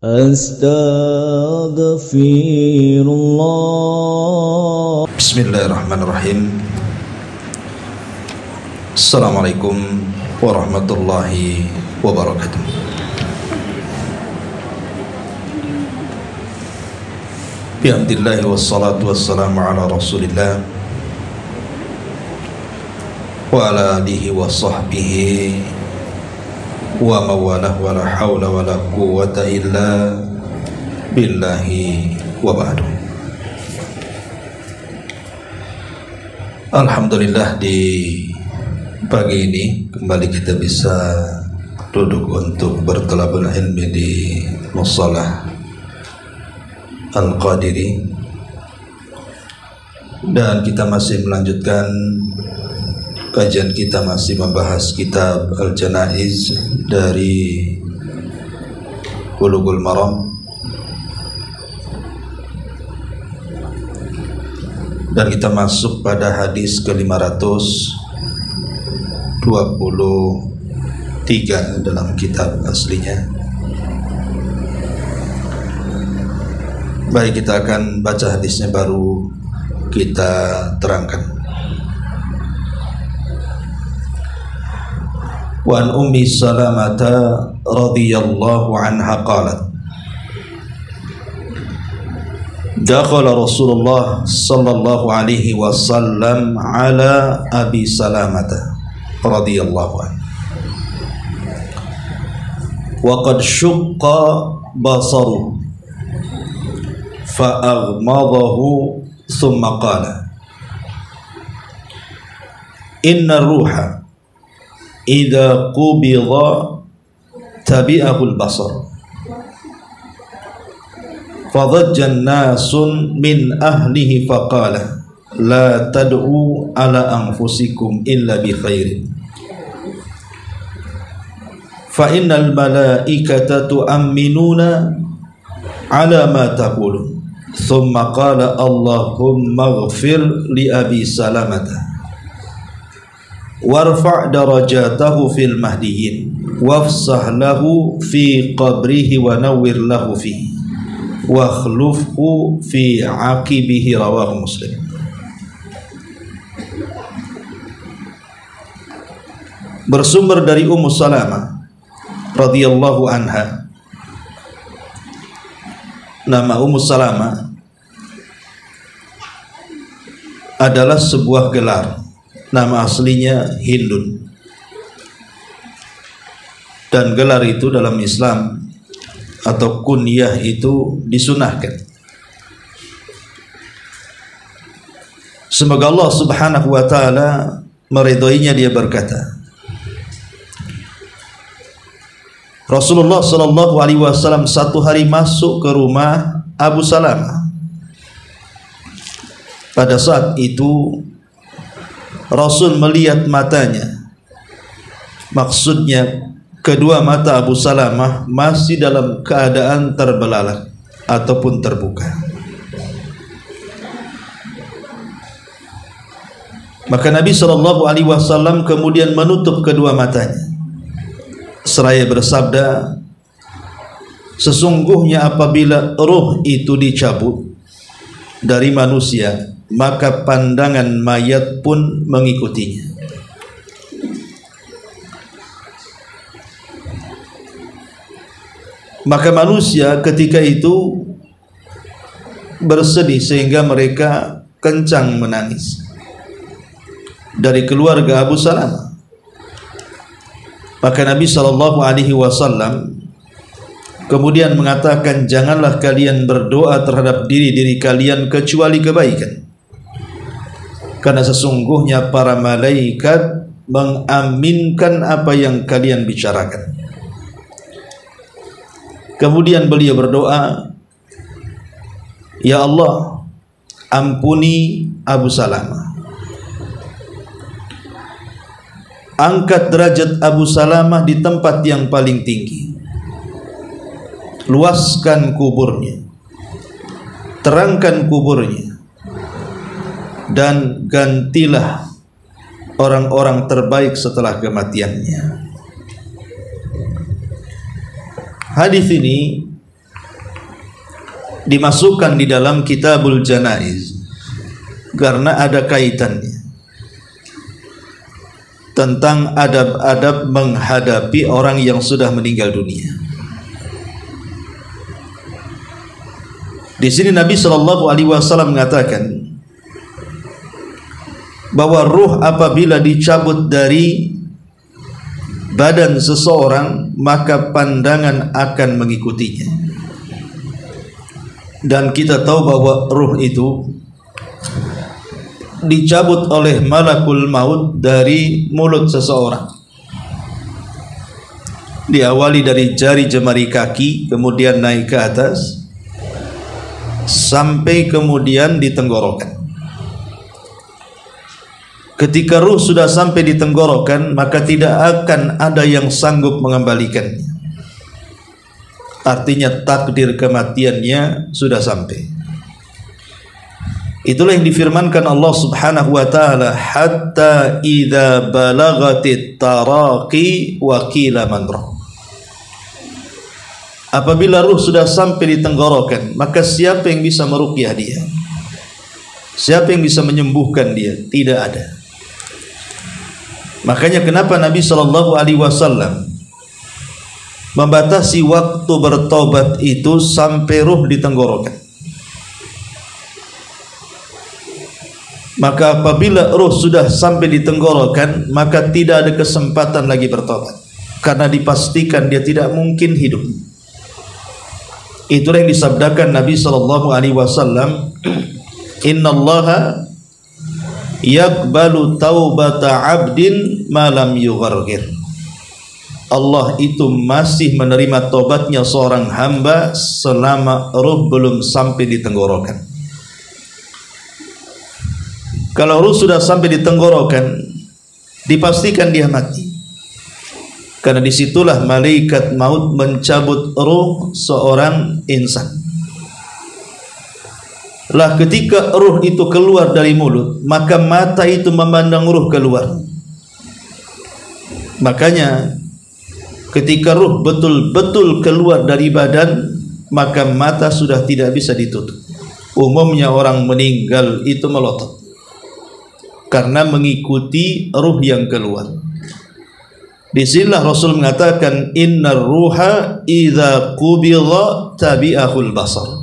Astaghfirullah. Bismillahirrahmanirrahim. Assalamualaikum warahmatullahi wabarakatuh. Bihamdillahi wassalatu wassalamu ala rasulillah wa ala alihi wa sahbihi wa mawalah wa la hawla wa la quwwata illa billahi wa ba'du. Alhamdulillah, di pagi ini kembali kita bisa duduk untuk bertalabul ilmi di Mushalah Al-Qadiri, dan kita masih melanjutkan kajian kita, masih membahas kitab Al-Janaiz dari Bulughul Maram, dan kita masuk pada hadis ke-523 dalam kitab aslinya. Baik, kita akan baca hadisnya baru kita terangkan. Wa an Ummi Salamata radhiyallahu anha qalat dakhala Rasulullah sallallahu alaihi wasallam ala Abi Salamata radhiyallahu anhu wa qad shaqqa basaruhu fa aghmadahu thumma qala inna ruha idza qubida tabi'ahu al-basar fadajjan nasun min ahlihi faqala la tad'u ala anfusikum illa bi khairin fa innal malaikata tu'minuna ala ma taqulun thumma qala Allahumma ighfir li Abi Salamata warfa' darajatahu fil mahdiyyin wafsah lahu fi qabrihi wa nawwir lahu fihi wa akhlufhu fi aqibihi, rawahu Muslim. Bersumber dari Ummu Salamah radhiyallahu anha. Nama Ummu Salamah adalah sebuah gelar. Nama aslinya Hindun, dan gelar itu dalam Islam atau kunyah itu disunahkan. Semoga Allah subhanahu wa ta'ala meridhoinya. Dia berkata, Rasulullah sallallahu alaihi wasallam satu hari masuk ke rumah Abu Salamah. Pada saat itu Rasul melihat matanya, maksudnya kedua mata Abu Salamah masih dalam keadaan terbelalak ataupun terbuka. Maka Nabi SAW kemudian menutup kedua matanya seraya bersabda, sesungguhnya apabila roh itu dicabut dari manusia, maka pandangan mayat pun mengikutinya. Maka manusia ketika itu bersedih sehingga mereka kencang menangis. Dari keluarga Abu Salamah, maka Nabi SAW kemudian mengatakan, janganlah kalian berdoa terhadap diri-diri kalian kecuali kebaikan, karena sesungguhnya para malaikat mengaminkan apa yang kalian bicarakan. Kemudian beliau berdoa, ya Allah, ampuni Abu Salamah, angkat derajat Abu Salamah di tempat yang paling tinggi, luaskan kuburnya, terangkan kuburnya, dan gantilah orang-orang terbaik setelah kematiannya. Hadis ini dimasukkan di dalam Kitabul Janaiz karena ada kaitannya tentang adab-adab menghadapi orang yang sudah meninggal dunia. Di sini Nabi Shallallahu Alaihi Wasallam mengatakan bahwa ruh apabila dicabut dari badan seseorang maka pandangan akan mengikutinya. Dan kita tahu bahwa ruh itu dicabut oleh malakul maut dari mulut seseorang. Diawali dari jari jemari kaki, kemudian naik ke atas sampai kemudian di tenggorokan. Ketika ruh sudah sampai di tenggorokan, maka tidak akan ada yang sanggup mengembalikannya. Artinya takdir kematiannya sudah sampai. Itulah yang difirmankan Allah Subhanahu wa taala, hatta idza balagatit taraqi wa qila man rah. Apabila ruh sudah sampai di tenggorokan, maka siapa yang bisa meruqyah dia? Siapa yang bisa menyembuhkan dia? Tidak ada. Makanya kenapa Nabi Shallallahu Alaihi Wasallam membatasi waktu bertobat itu sampai ruh di tenggorokan. Maka apabila ruh sudah sampai di tenggorokan, maka tidak ada kesempatan lagi bertobat, karena dipastikan dia tidak mungkin hidup. Itulah yang disabdakan Nabi Shallallahu Alaihi Wasallam, Innallaha yaqbalu taubata abdin malam yughargir. Allah itu masih menerima tobatnya seorang hamba selama ruh belum sampai di tenggorokan. Kalau ruh sudah sampai di tenggorokan, dipastikan dia mati. Karena disitulah malaikat maut mencabut ruh seorang insan. Lah ketika ruh itu keluar dari mulut, maka mata itu memandang ruh keluar. Makanya ketika ruh betul-betul keluar dari badan, maka mata sudah tidak bisa ditutup. Umumnya orang meninggal itu melotot karena mengikuti ruh yang keluar. Disinilah Rasul mengatakan, innar ruha idza qubidha tabi'ahul basar.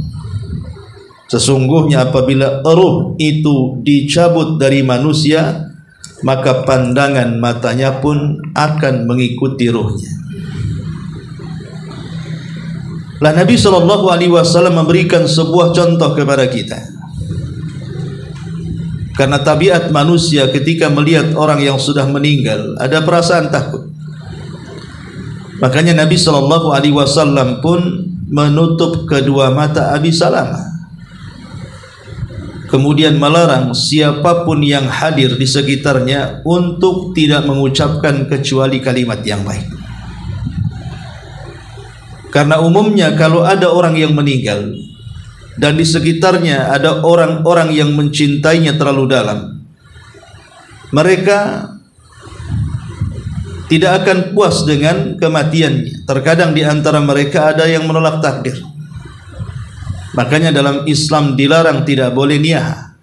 Sesungguhnya apabila ruh itu dicabut dari manusia, maka pandangan matanya pun akan mengikuti ruhnya. Lah Nabi Shallallahu Alaihi Wasallam memberikan sebuah contoh kepada kita. Karena tabiat manusia ketika melihat orang yang sudah meninggal ada perasaan takut. Makanya Nabi Shallallahu Alaihi Wasallam pun menutup kedua mata Abi Salamah. Kemudian melarang siapapun yang hadir di sekitarnya untuk tidak mengucapkan kecuali kalimat yang baik. Karena umumnya kalau ada orang yang meninggal dan di sekitarnya ada orang-orang yang mencintainya terlalu dalam, mereka tidak akan puas dengan kematiannya. Terkadang di antara mereka ada yang menolak takdir. Makanya dalam Islam dilarang, tidak boleh niyah,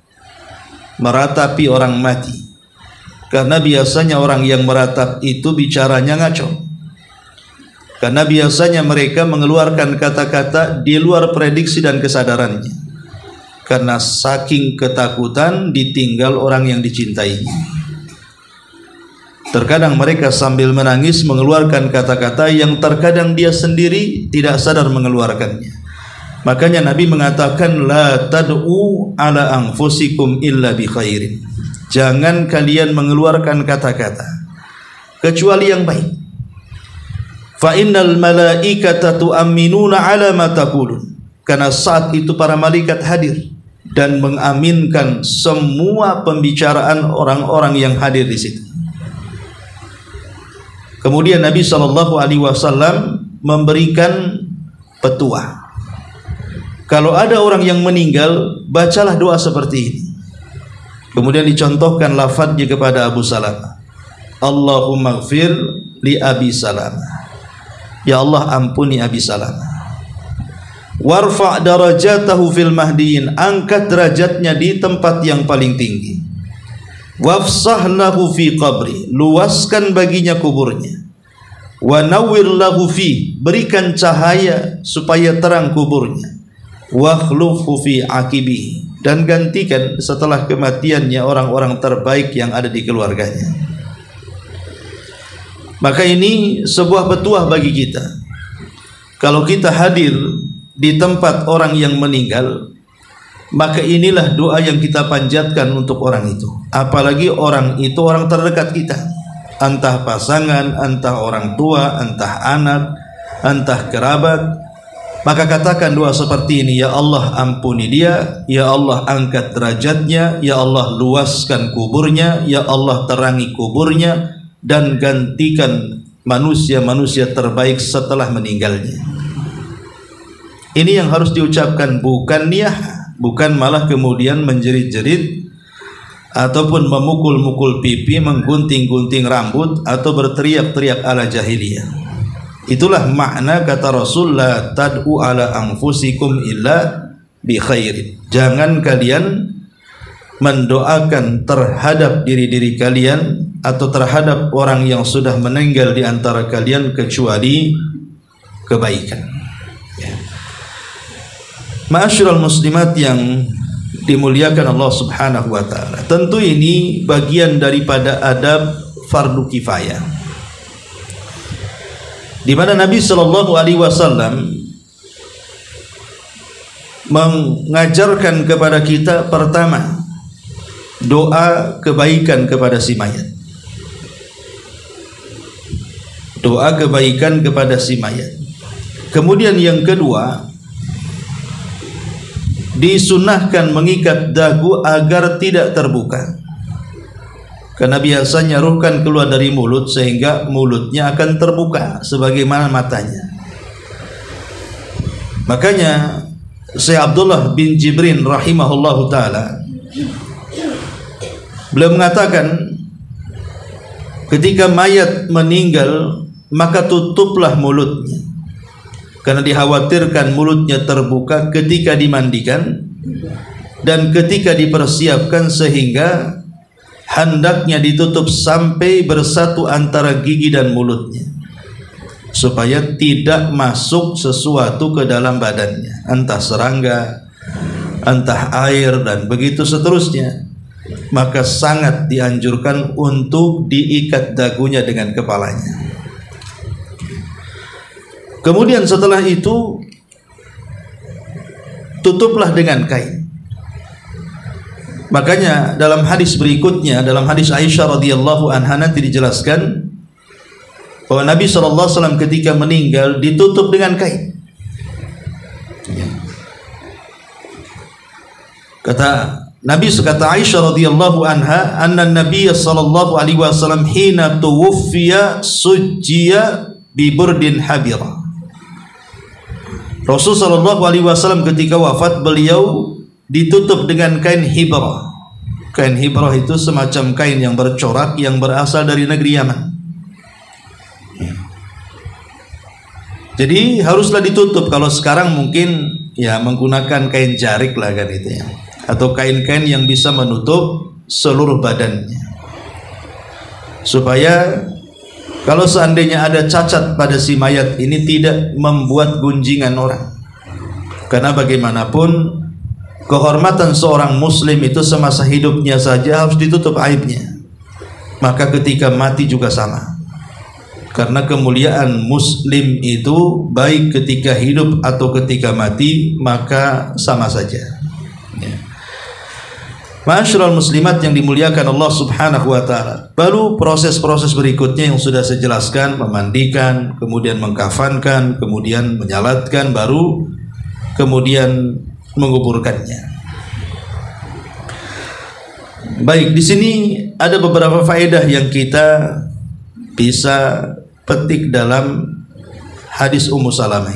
meratapi orang mati. Karena biasanya orang yang meratap itu bicaranya ngaco. Karena biasanya mereka mengeluarkan kata-kata di luar prediksi dan kesadarannya. Karena saking ketakutan ditinggal orang yang dicintainya. Terkadang mereka sambil menangis mengeluarkan kata-kata yang terkadang dia sendiri tidak sadar mengeluarkannya. Makanya Nabi mengatakan, la tad'u ala anfusikum illa bi khairin. Jangan kalian mengeluarkan kata-kata kecuali yang baik. Fa innal malaikata tu'minuna ala ma taqulun. Karena saat itu para malaikat hadir dan mengaminkan semua pembicaraan orang-orang yang hadir di situ. Kemudian Nabi Shallallahu Alaihi Wasallam memberikan petua. Kalau ada orang yang meninggal, bacalah doa seperti ini. Kemudian dicontohkan lafadznya kepada Abu Salamah. Allahumma gfir li Abi Salamah. Ya Allah, ampuni Abi Salamah. warfa' darajatahu fil mahdiyin, angkat derajatnya di tempat yang paling tinggi. Wafsah lahu fi qabri, luaskan baginya kuburnya. Wa nawwir lahu fi, berikan cahaya supaya terang kuburnya. Wa khlufu fi aqibi, dan gantikan setelah kematiannya orang-orang terbaik yang ada di keluarganya. Maka ini sebuah petuah bagi kita. Kalau kita hadir di tempat orang yang meninggal, maka inilah doa yang kita panjatkan untuk orang itu. Apalagi orang itu orang terdekat kita, entah pasangan, entah orang tua, entah anak, entah kerabat. Maka katakan doa seperti ini: ya Allah ampuni dia, ya Allah angkat derajatnya, ya Allah luaskan kuburnya, ya Allah terangi kuburnya, dan gantikan manusia-manusia terbaik setelah meninggalnya. Ini yang harus diucapkan, bukan niyah, bukan malah kemudian menjerit-jerit ataupun memukul-mukul pipi, menggunting-gunting rambut, atau berteriak-teriak ala jahiliyah. Itulah makna kata Rasul, la tad'u ala anfusikum illa bi khairin. Jangan kalian mendoakan terhadap diri-diri kalian atau terhadap orang yang sudah meninggal di antara kalian kecuali kebaikan. Ma'asyiral muslimat yang dimuliakan Allah Subhanahu wa taala. Tentu ini bagian daripada adab fardu kifayah, di mana Nabi Shallallahu Alaihi Wasallam mengajarkan kepada kita, pertama, doa kebaikan kepada si mayat. Doa kebaikan kepada si mayat. Kemudian yang kedua, disunahkan mengikat dagu agar tidak terbuka. Karena biasanya ruh kan keluar dari mulut, sehingga mulutnya akan terbuka sebagaimana matanya. Makanya Syekh Abdullah bin Jibrin rahimahullahu ta'ala, beliau mengatakan, ketika mayat meninggal maka tutuplah mulutnya, karena dikhawatirkan mulutnya terbuka ketika dimandikan dan ketika dipersiapkan, sehingga hendaknya ditutup sampai bersatu antara gigi dan mulutnya, supaya tidak masuk sesuatu ke dalam badannya, entah serangga, entah air, dan begitu seterusnya. Maka sangat dianjurkan untuk diikat dagunya dengan kepalanya. Kemudian setelah itu tutuplah dengan kain. Makanya dalam hadis berikutnya, dalam hadis Aisyah radhiyallahu anha, nanti dijelaskan bahwa Nabi SAW ketika meninggal ditutup dengan kain. Kata Aisyah radhiyallahu anha, anna Nabi sallallahu alaihi wasallam hina tuwfiya sujjiya bi burdin habira. Rasul sallallahu alaihi wasallam ketika wafat, beliau ditutup dengan kain hibrah. Kain hibrah itu semacam kain yang bercorak yang berasal dari negeri Yaman. Jadi haruslah ditutup. Kalau sekarang mungkin ya menggunakan kain jarik lah kan itu ya, atau kain-kain yang bisa menutup seluruh badannya, supaya kalau seandainya ada cacat pada si mayat ini tidak membuat gunjingan orang. Karena bagaimanapun kehormatan seorang muslim itu semasa hidupnya saja harus ditutup aibnya, maka ketika mati juga sama. Karena kemuliaan muslim itu baik ketika hidup atau ketika mati, maka sama saja ya. Ma'asyiral muslimat yang dimuliakan Allah Subhanahu wa ta'ala. Baru proses-proses berikutnya yang sudah saya jelaskan, memandikan, kemudian mengkafankan, kemudian menyalatkan, baru kemudian menguburkannya. Baik, di sini ada beberapa faedah yang kita bisa petik dalam hadis Ummu Salamah.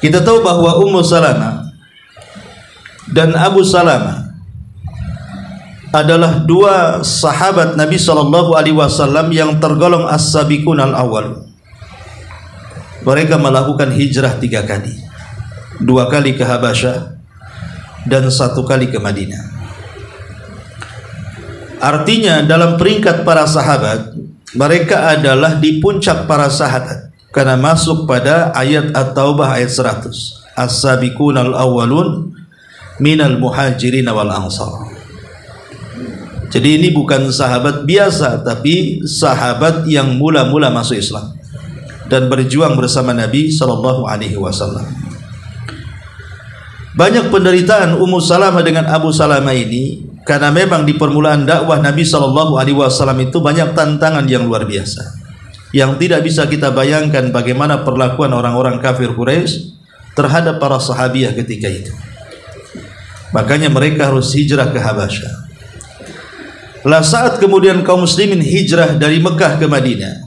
Kita tahu bahwa Ummu Salamah dan Abu Salamah adalah dua sahabat Nabi SAW yang tergolong as-sabiqun al-awwal. mereka melakukan hijrah 3 kali. 2 kali ke Habasyah dan 1 kali ke Madinah. Artinya dalam peringkat para sahabat, mereka adalah di puncak para sahabat karena masuk pada ayat At-Taubah ayat 100. As-sabiqunal awwalun minal muhajirin wal ansar. Jadi ini bukan sahabat biasa, tapi sahabat yang mula-mula masuk Islam dan berjuang bersama Nabi sallallahu alaihi wasallam. Banyak penderitaan Ummu Salamah dengan Abu Salamah ini karena memang di permulaan dakwah Nabi sallallahu alaihi wasallam itu banyak tantangan yang luar biasa, yang tidak bisa kita bayangkan bagaimana perlakuan orang-orang kafir Quraisy terhadap para sahabiah ketika itu. Makanya mereka harus hijrah ke Habasyah. Lah saat kemudian kaum muslimin hijrah dari Mekah ke Madinah,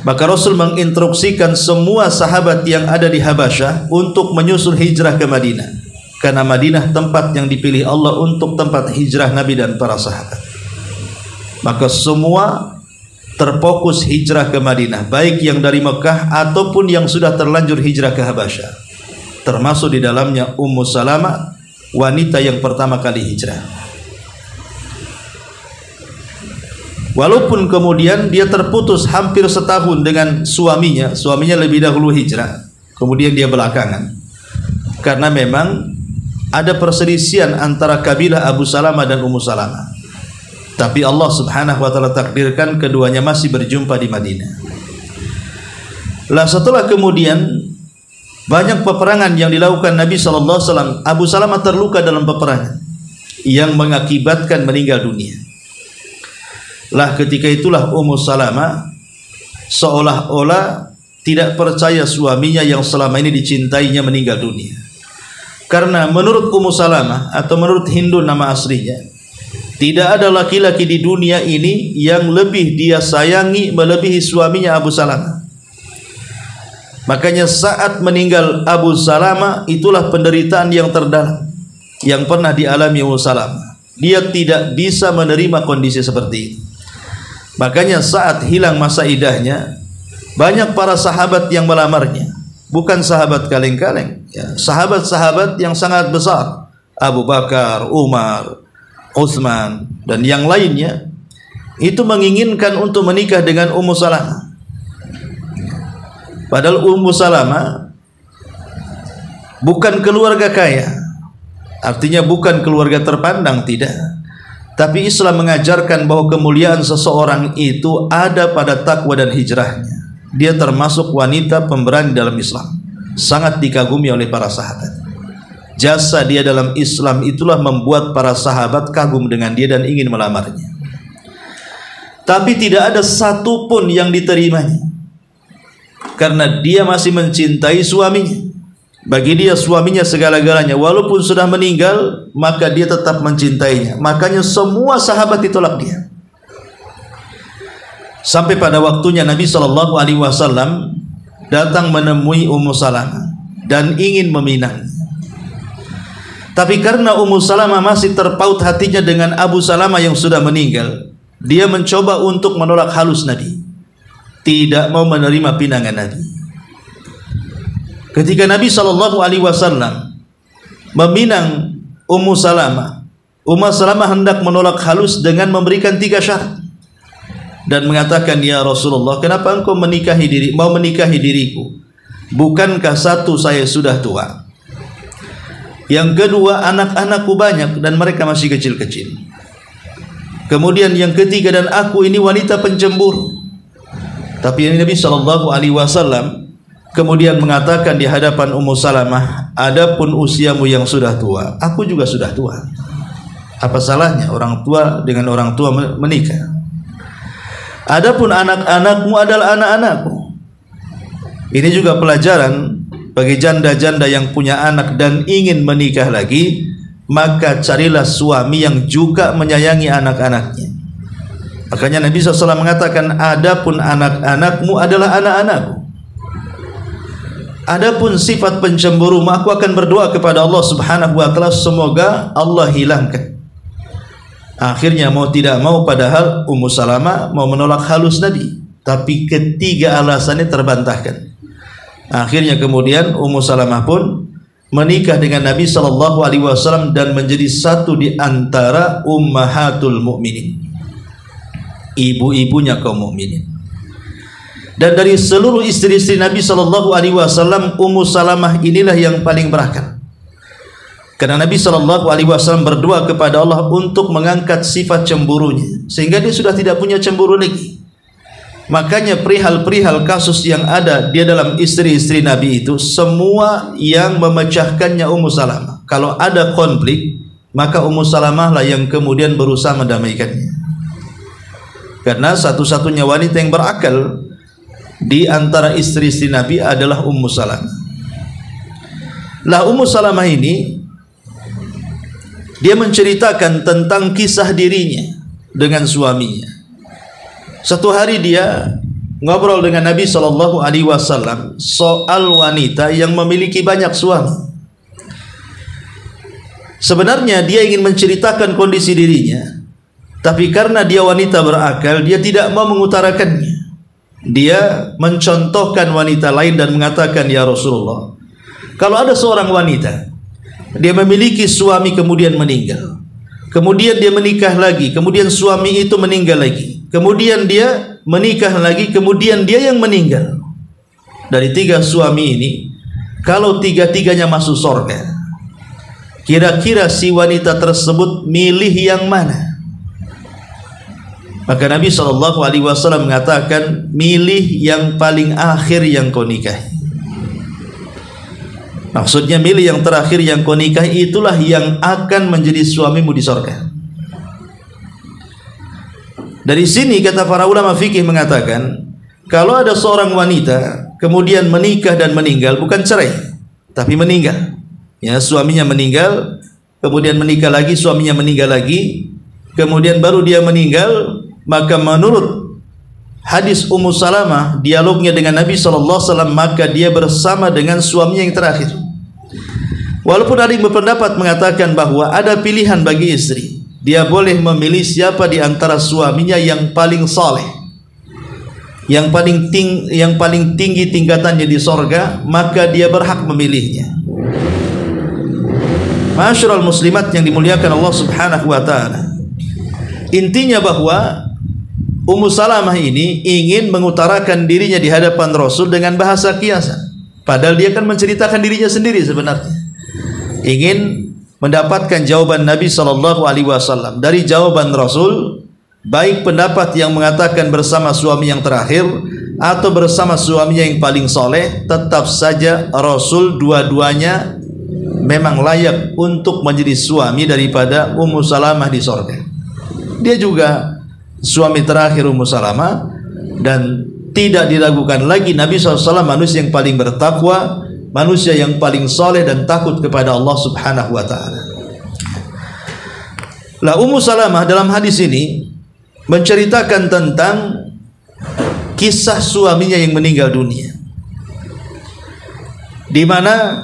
maka Rasul menginstruksikan semua sahabat yang ada di Habasyah untuk menyusul hijrah ke Madinah, karena Madinah tempat yang dipilih Allah untuk tempat hijrah Nabi dan para sahabat. Maka semua terfokus hijrah ke Madinah, baik yang dari Mekah ataupun yang sudah terlanjur hijrah ke Habasyah. Termasuk di dalamnya Ummu Salamah, wanita yang pertama kali hijrah. Walaupun kemudian dia terputus hampir setahun dengan suaminya lebih dahulu hijrah, kemudian dia belakangan. Karena memang ada perselisihan antara kabilah Abu Salamah dan Ummu Salamah. Tapi Allah Subhanahu wa taala takdirkan keduanya masih berjumpa di Madinah. Lah setelah kemudian banyak peperangan yang dilakukan Nabi sallallahu alaihi wasallam, Abu Salamah terluka dalam peperangan yang mengakibatkan meninggal dunia. Lah ketika itulah Ummu Salamah seolah-olah tidak percaya suaminya yang selama ini dicintainya meninggal dunia. Karena menurut Ummu Salamah atau menurut Hindu nama aslinya, tidak ada laki-laki di dunia ini yang lebih dia sayangi melebihi suaminya Abu Salamah. Makanya saat meninggal Abu Salamah, itulah penderitaan yang terdalam yang pernah dialami Ummu Salamah. Dia tidak bisa menerima kondisi seperti itu. Makanya saat hilang masa idahnya, banyak para sahabat yang melamarnya. Bukan sahabat kaleng-kaleng, ya, sahabat-sahabat yang sangat besar, Abu Bakar, Umar, Utsman dan yang lainnya, itu menginginkan untuk menikah dengan Ummu Salamah. Padahal Ummu Salamah bukan keluarga kaya, artinya bukan keluarga terpandang, tidak. Tapi Islam mengajarkan bahwa kemuliaan seseorang itu ada pada takwa dan hijrahnya. Dia termasuk wanita pemberani dalam Islam, sangat dikagumi oleh para sahabat. Jasa dia dalam Islam itulah membuat para sahabat kagum dengan dia dan ingin melamarnya. Tapi tidak ada satupun yang diterimanya, karena dia masih mencintai suaminya. Bagi dia suaminya segala-galanya. Walaupun sudah meninggal, maka dia tetap mencintainya. Makanya semua sahabat ditolak dia. Sampai pada waktunya Nabi SAW datang menemui Ummu Salamah dan ingin meminang. Tapi karena Ummu Salamah masih terpaut hatinya dengan Abu Salamah yang sudah meninggal, dia mencoba untuk menolak halus Nabi, tidak mau menerima pinangan Nabi. Ketika Nabi SAW meminang Ummu Salamah, Ummu Salamah hendak menolak halus dengan memberikan 3 syarat dan mengatakan, ya Rasulullah, kenapa engkau mau menikahi diriku? Bukankah satu, saya sudah tua, yang kedua anak-anakku banyak dan mereka masih kecil-kecil, kemudian yang ketiga, dan aku ini wanita pencemburu. Tapi Nabi SAW kemudian mengatakan di hadapan Ummu Salamah, adapun usiamu yang sudah tua, aku juga sudah tua. Apa salahnya orang tua dengan orang tua menikah? Adapun anak-anakmu adalah anak-anakku. Ini juga pelajaran bagi janda-janda yang punya anak dan ingin menikah lagi, maka carilah suami yang juga menyayangi anak-anaknya. Makanya Nabi SAW mengatakan, adapun anak-anakmu adalah anak-anakku. Adapun sifat pencemburu, aku akan berdoa kepada Allah Subhanahu wa taala semoga Allah hilangkan. Akhirnya mau tidak mau, padahal Ummu Salamah mau menolak halus Nabi, tapi ketiga alasannya terbantahkan. Akhirnya kemudian Ummu Salamah pun menikah dengan Nabi SAW dan menjadi satu di antara ummahatul mukminin, ibu-ibunya kaum mukminin. Dan dari seluruh istri-istri Nabi SAW, Ummu Salamah inilah yang paling berakal. Karena Nabi SAW berdoa kepada Allah untuk mengangkat sifat cemburunya, sehingga dia sudah tidak punya cemburu lagi. Makanya perihal-perihal kasus yang ada dia dalam istri-istri Nabi itu, semua yang memecahkannya Ummu Salamah. Kalau ada konflik, maka Ummu Salamah lah yang kemudian berusaha mendamaikannya. Karena satu-satunya wanita yang berakal di antara istri-istri Nabi adalah Ummu Salamah. Lah Ummu Salamah ini, dia menceritakan tentang kisah dirinya dengan suaminya. Satu hari dia ngobrol dengan Nabi SAW soal wanita yang memiliki banyak suami. Sebenarnya dia ingin menceritakan kondisi dirinya, tapi karena dia wanita berakal, dia tidak mau mengutarakannya. Dia mencontohkan wanita lain dan mengatakan, ya Rasulullah, kalau ada seorang wanita, dia memiliki suami kemudian meninggal, kemudian dia menikah lagi, kemudian suami itu meninggal lagi, kemudian dia menikah lagi, kemudian dia yang meninggal. Dari 3 suami ini, kalau 3-tiganya masuk surga, kira-kira si wanita tersebut milih yang mana? Maka Nabi SAW mengatakan, milih yang paling akhir yang kau nikahi. Maksudnya milih yang terakhir yang kau nikahi, itulah yang akan menjadi suamimu di surga. Dari sini kata para ulama fikih mengatakan, kalau ada seorang wanita kemudian menikah dan meninggal, bukan cerai, tapi meninggal. Ya, suaminya meninggal, kemudian menikah lagi, suaminya meninggal lagi, kemudian baru dia meninggal, maka menurut hadis Ummu Salamah, dialognya dengan Nabi SAW, maka dia bersama dengan suaminya yang terakhir. Walaupun ada yang berpendapat mengatakan bahwa ada pilihan bagi istri, dia boleh memilih siapa di antara suaminya yang paling saleh, yang paling tinggi tingkatannya di sorga, maka dia berhak memilihnya. Ma'asyiral muslimat yang dimuliakan Allah Subhanahu wa taala, intinya bahwa Ummu Salamah ini ingin mengutarakan dirinya di hadapan Rasul dengan bahasa kiasan, padahal dia kan menceritakan dirinya sendiri sebenarnya. Ingin mendapatkan jawaban Nabi SAW. Dari jawaban Rasul, baik pendapat yang mengatakan bersama suami yang terakhir atau bersama suaminya yang paling soleh, tetap saja Rasul dua-duanya memang layak untuk menjadi suami daripada Ummu Salamah di surga. Dia juga suami terakhir Ummu Salamah, dan tidak diragukan lagi Nabi SAW manusia yang paling bertakwa, manusia yang paling soleh dan takut kepada Allah Subhanahu wa ta'ala. Lah Ummu Salamah dalam hadis ini menceritakan tentang kisah suaminya yang meninggal dunia, di mana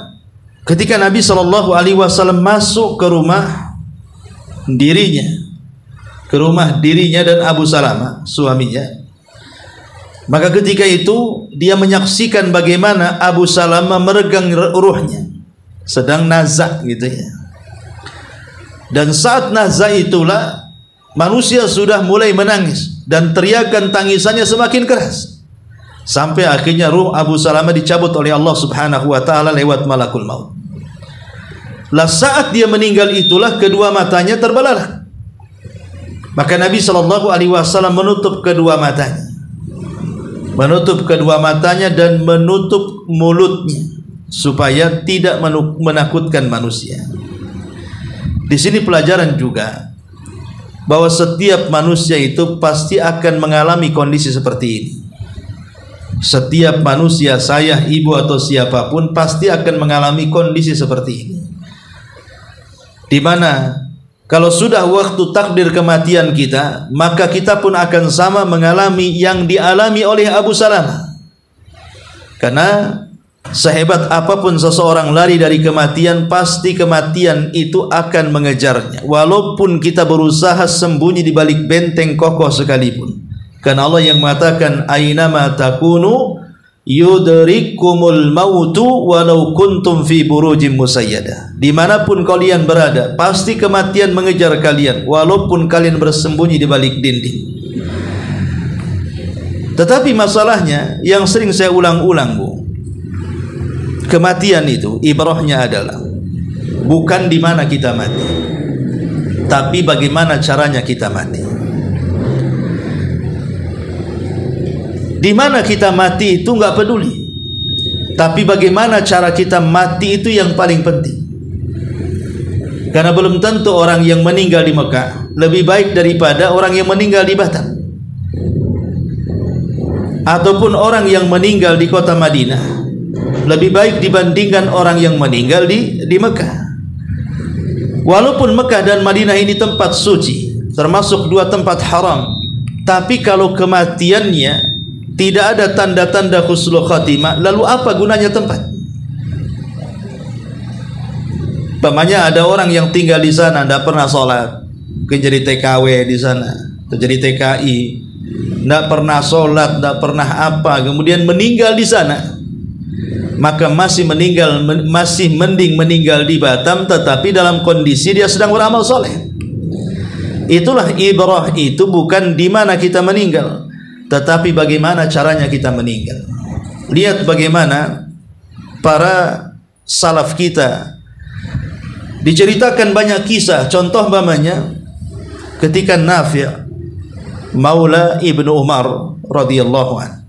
ketika Nabi SAW masuk ke rumah dirinya dan Abu Salamah suaminya, maka ketika itu dia menyaksikan bagaimana Abu Salamah meregang ruhnya, sedang nazak gitu ya. Dan saat nazak itulah manusia sudah mulai menangis dan teriakan tangisannya semakin keras, sampai akhirnya ruh Abu Salamah dicabut oleh Allah Subhanahu wa taala lewat malakul maut. Lah saat dia meninggal itulah kedua matanya terbelalak. Maka Nabi SAW menutup kedua matanya dan menutup mulutnya supaya tidak menakutkan manusia. Di sini pelajaran juga bahwa setiap manusia itu pasti akan mengalami kondisi seperti ini. Setiap manusia, saya, ibu atau siapapun, pasti akan mengalami kondisi seperti ini, di mana kalau sudah waktu takdir kematian kita, maka kita pun akan sama mengalami yang dialami oleh Abu Salamah. Karena sehebat apapun seseorang lari dari kematian, pasti kematian itu akan mengejarnya, walaupun kita berusaha sembunyi di balik benteng kokoh sekalipun. Karena Allah yang mengatakan, ainama takunu yudrikumul mautu walau kuntum fi burujim musayyadah. Dimanapun kalian berada, pasti kematian mengejar kalian, walaupun kalian bersembunyi di balik dinding. Tetapi masalahnya yang sering saya ulang-ulang, Bu, kematian itu ibrahnya adalah bukan di mana kita mati, tapi bagaimana caranya kita mati. Di mana kita mati itu nggak peduli, tapi bagaimana cara kita mati itu yang paling penting. Karena belum tentu orang yang meninggal di Mekah lebih baik daripada orang yang meninggal di Batam, ataupun orang yang meninggal di kota Madinah lebih baik dibandingkan orang yang meninggal di Mekah. Walaupun Mekah dan Madinah ini tempat suci, termasuk dua tempat haram, tapi kalau kematiannya tidak ada tanda-tanda husnul khatimah, lalu apa gunanya tempat? Pamannya ada orang yang tinggal di sana, tidak pernah sholat, jadi TKW di sana, jadi TKI, tidak pernah sholat, tidak pernah apa, kemudian meninggal di sana, maka masih mending meninggal di Batam, tetapi dalam kondisi dia sedang beramal soleh. Itulah ibrah itu, bukan di mana kita meninggal, tetapi bagaimana caranya kita meninggal. Lihat bagaimana para salaf kita diceritakan banyak kisah. Contoh umpamanya ketika Nafi' Maula Ibnu Umar radhiyallahu an.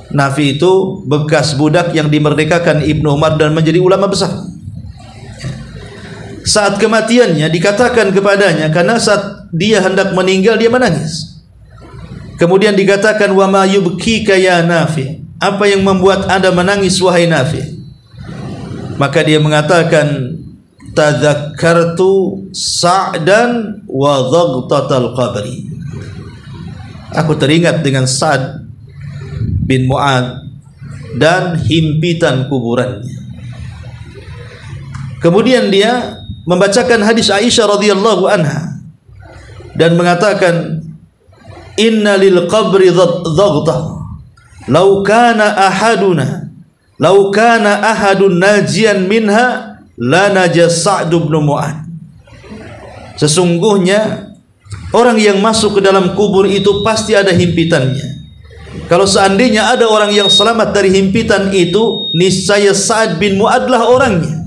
Nafi itu bekas budak yang dimerdekakan Ibnu Umar dan menjadi ulama besar. Saat kematiannya dikatakan kepadanya, karena saat dia hendak meninggal dia menangis. Kemudian dikatakan, wa ma yubkika ya Nafi, apa yang membuat Anda menangis wahai Nafi? Maka dia mengatakan, tadzakkartu Sa'dan wa dhaghtatal qabri. Aku teringat dengan Sa'd bin Mu'ad dan himpitan kuburannya. Kemudian dia membacakan hadis Aisyah radhiyallahu anha dan mengatakan, inna lil qabri dhaghtah law kana ahadun najian minha la naja Sa'd bin Mu'ad. Sesungguhnya orang yang masuk ke dalam kubur itu pasti ada himpitannya. Kalau seandainya ada orang yang selamat dari himpitan itu, niscaya Sa'd bin Mu'ad lah orangnya.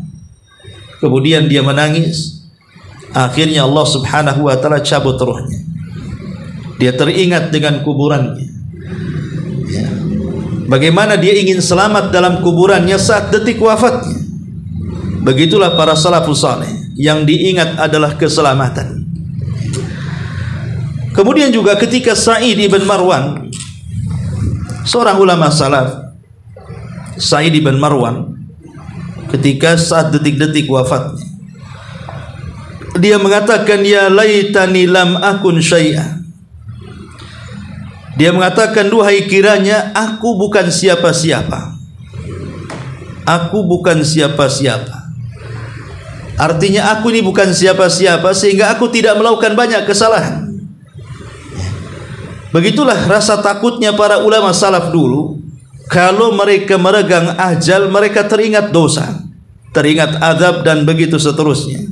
Kemudian dia menangis. Akhirnya Allah Subhanahu wa taala cabut ruhnya. Dia teringat dengan kuburannya, ya. Bagaimana dia ingin selamat dalam kuburannya saat detik wafatnya. Begitulah para salafus saleh, yang diingat adalah keselamatan. Kemudian juga ketika Sa'id ibn Marwan, seorang ulama salaf, Sa'id ibn Marwan, ketika saat detik-detik wafatnya, dia mengatakan, ya laitani lam akun syai'a. Dia mengatakan, duhai kiranya aku bukan siapa-siapa. Aku bukan siapa-siapa. Artinya aku ini bukan siapa-siapa, sehingga aku tidak melakukan banyak kesalahan. Begitulah rasa takutnya para ulama salaf dulu. Kalau mereka meregang ajal, mereka teringat dosa, teringat azab, dan begitu seterusnya.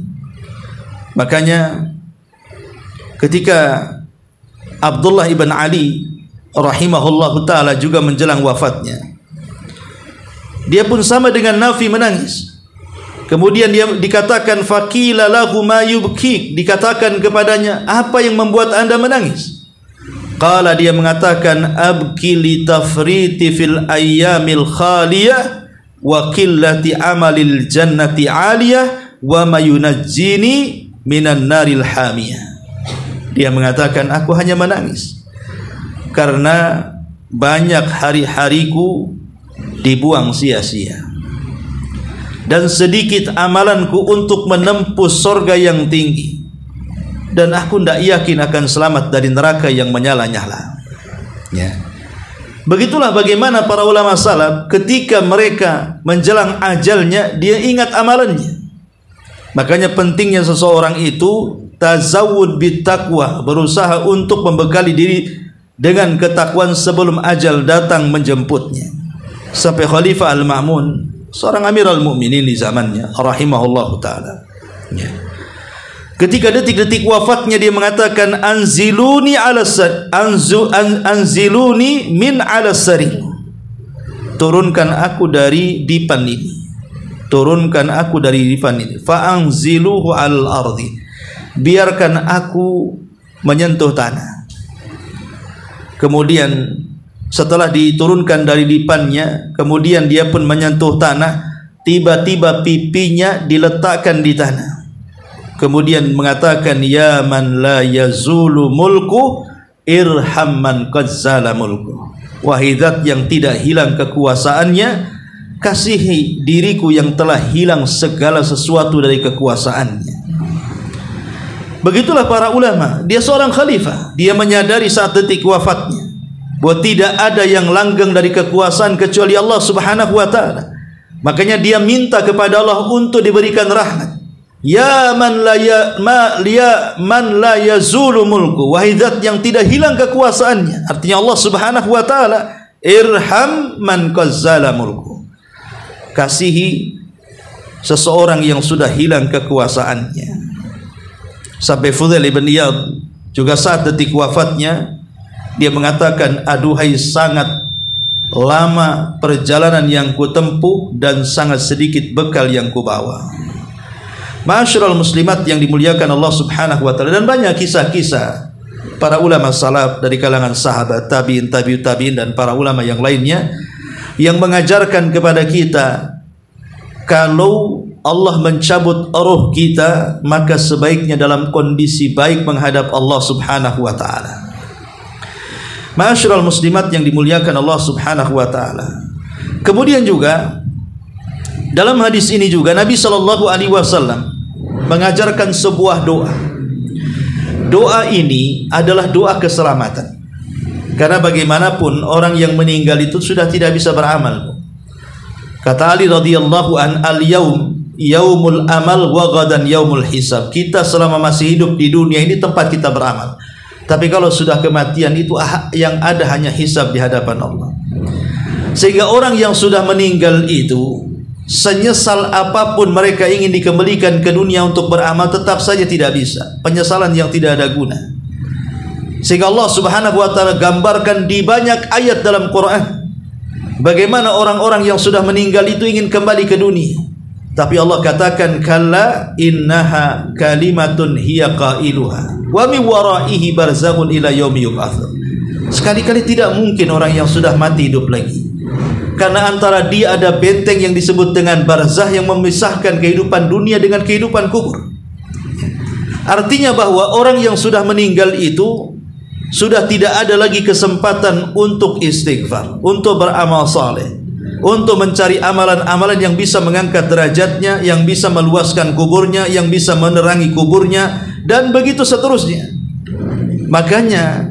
Makanya ketika Abdullah ibn Ali rahimahullahu ta'ala juga menjelang wafatnya, dia pun sama dengan Nafi menangis. Kemudian dia dikatakan, faqila lahu ma yubkik, dikatakan kepadanya, apa yang membuat Anda menangis? Qala, dia mengatakan, abki li tafriti fil ayyamil khaliyah wa qillati amalil jannati aliyah wa ma yunajjini minan naril hamiyah. Dia mengatakan, aku hanya menangis karena banyak hari-hariku dibuang sia-sia, dan sedikit amalanku untuk menempuh surga yang tinggi, dan aku tidak yakin akan selamat dari neraka yang menyala-nyala. Ya. Begitulah bagaimana para ulama salaf ketika mereka menjelang ajalnya, dia ingat amalannya. Makanya pentingnya seseorang itu tazawud bittaqwa, berusaha untuk membekali diri dengan ketakwaan sebelum ajal datang menjemputnya. Sampai Khalifah Al-Ma'mun, seorang Amirul Mukminin di zamannya, rahimahullahu taala, ya, ketika detik-detik wafatnya dia mengatakan, anziluni min ala sari, turunkan aku dari dipan ini, turunkan aku dari dipan ini, fa anziluhu al ardi, biarkan aku menyentuh tanah. Kemudian setelah diturunkan dari dipannya, kemudian dia pun menyentuh tanah. Tiba-tiba pipinya diletakkan di tanah. Kemudian mengatakan, ya man la yazulu mulku irham man qad zala mulku. Wahai zat yang tidak hilang kekuasaannya, kasihi diriku yang telah hilang segala sesuatu dari kekuasaannya. Begitulah para ulama. Dia seorang khalifah, dia menyadari saat detik wafatnya bahwa tidak ada yang langgeng dari kekuasaan kecuali Allah Subhanahu wa taala. Makanya dia minta kepada Allah untuk diberikan rahmat. Ya man la yazulu mulku, wahai zat yang tidak hilang kekuasaannya. Artinya Allah Subhanahu wa taala, irham man qazzala mulku, kasihi seseorang yang sudah hilang kekuasaannya. Sampai Fudail ibn Iyad juga saat detik wafatnya dia mengatakan, aduhai sangat lama perjalanan yang kutempuh dan sangat sedikit bekal yang kubawa. Ma'asyiral muslimat yang dimuliakan Allah Subhanahu wa taala, dan banyak kisah-kisah para ulama salaf dari kalangan sahabat, tabi'in, tabi'ut tabi'in, dan para ulama yang lainnya yang mengajarkan kepada kita, kalau Allah mencabut roh kita, maka sebaiknya dalam kondisi baik menghadap Allah Subhanahu wa taala. Ma'asyiral muslimat yang dimuliakan Allah Subhanahu wa taala. Kemudian juga dalam hadis ini juga Nabi sallallahu alaihi wasallam mengajarkan sebuah doa. Doa ini adalah doa keselamatan. Karena bagaimanapun orang yang meninggal itu sudah tidak bisa beramal. Kata Ali radhiyallahu an, al-yaum yaumul amal wa ghadan yaumul hisab. Kita selama masih hidup di dunia ini tempat kita beramal. Tapi kalau sudah kematian itu yang ada hanya hisab di hadapan Allah. Sehingga orang yang sudah meninggal itu, senyesal apapun mereka ingin dikembalikan ke dunia untuk beramal, tetap saja tidak bisa. Penyesalan yang tidak ada guna. Sehingga Allah Subhanahu wa taala gambarkan di banyak ayat dalam Quran bagaimana orang-orang yang sudah meninggal itu ingin kembali ke dunia. Tapi Allah katakan, kalla innaha kalimatun hiya qailuha wa min waraihi barzakhun ila yaumi yub'atsun. Sekali-kali tidak mungkin orang yang sudah mati hidup lagi. Karena antara dia ada benteng yang disebut dengan barzah yang memisahkan kehidupan dunia dengan kehidupan kubur. Artinya bahwa orang yang sudah meninggal itu sudah tidak ada lagi kesempatan untuk istighfar, untuk beramal saleh, untuk mencari amalan-amalan yang bisa mengangkat derajatnya, yang bisa meluaskan kuburnya, yang bisa menerangi kuburnya, dan begitu seterusnya. Makanya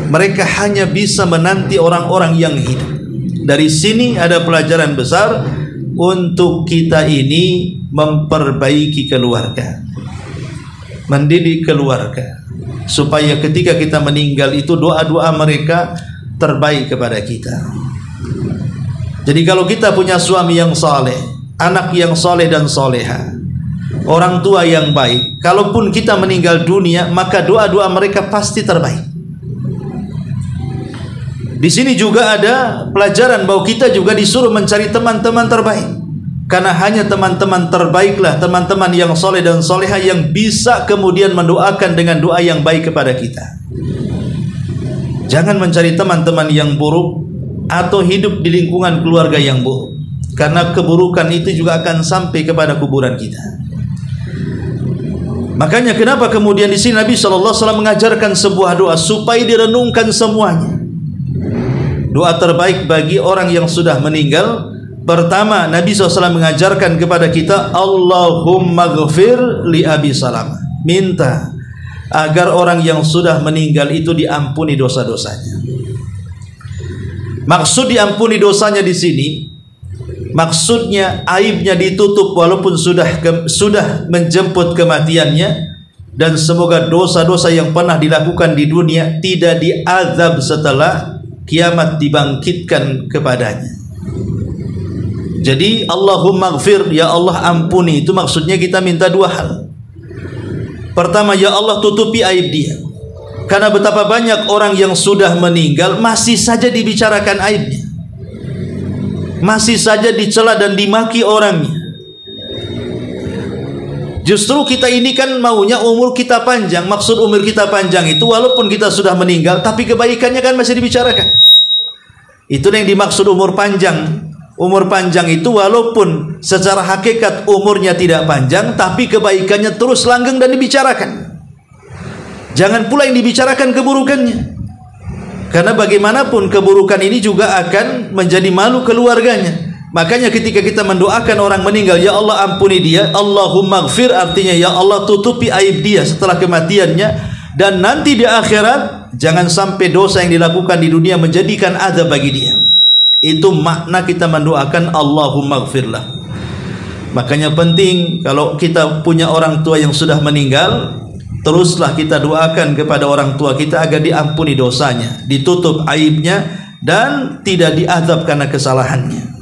mereka hanya bisa menanti orang-orang yang hidup. Dari sini ada pelajaran besar untuk kita ini memperbaiki keluarga, mendidik keluarga, supaya ketika kita meninggal itu doa-doa mereka terbaik kepada kita. Jadi kalau kita punya suami yang saleh, anak yang saleh dan soleha, orang tua yang baik, kalaupun kita meninggal dunia, maka doa-doa mereka pasti terbaik. Di sini juga ada pelajaran bahwa kita juga disuruh mencari teman-teman terbaik. Karena hanya teman-teman terbaiklah, teman-teman yang soleh dan soleha, yang bisa kemudian mendoakan dengan doa yang baik kepada kita. Jangan mencari teman-teman yang buruk atau hidup di lingkungan keluarga yang buruk, karena keburukan itu juga akan sampai kepada kuburan kita. Makanya kenapa kemudian di sini Nabi SAW mengajarkan sebuah doa supaya direnungkan semuanya. Doa terbaik bagi orang yang sudah meninggal, pertama Nabi SAW mengajarkan kepada kita, Allahumma ghafir li Abi Salamah, minta agar orang yang sudah meninggal itu diampuni dosa-dosanya. Maksud diampuni dosanya di sini, maksudnya aibnya ditutup walaupun sudah menjemput kematiannya, dan semoga dosa-dosa yang pernah dilakukan di dunia tidak diazab setelah kiamat dibangkitkan kepadanya. Jadi Allahumma gfir, ya Allah ampuni, itu maksudnya kita minta dua hal. Pertama, ya Allah tutupi aib dia, karena betapa banyak orang yang sudah meninggal masih saja dibicarakan aibnya, masih saja dicela dan dimaki orangnya. Justru kita ini kan maunya umur kita panjang. Maksud umur kita panjang itu walaupun kita sudah meninggal, tapi kebaikannya kan masih dibicarakan. Itu yang dimaksud umur panjang. Umur panjang itu walaupun secara hakikat umurnya tidak panjang, tapi kebaikannya terus langgeng dan dibicarakan. Jangan pula yang dibicarakan keburukannya, karena bagaimanapun keburukan ini juga akan menjadi malu keluarganya. Makanya ketika kita mendoakan orang meninggal, ya Allah ampuni dia, Allahumma gfir, artinya ya Allah tutupi aib dia setelah kematiannya, dan nanti di akhirat jangan sampai dosa yang dilakukan di dunia menjadikan azab bagi dia. Itu makna kita mendoakan Allahumma gfirlah. Makanya penting kalau kita punya orang tua yang sudah meninggal, teruslah kita doakan kepada orang tua kita agar diampuni dosanya, ditutup aibnya, dan tidak diazab karena kesalahannya.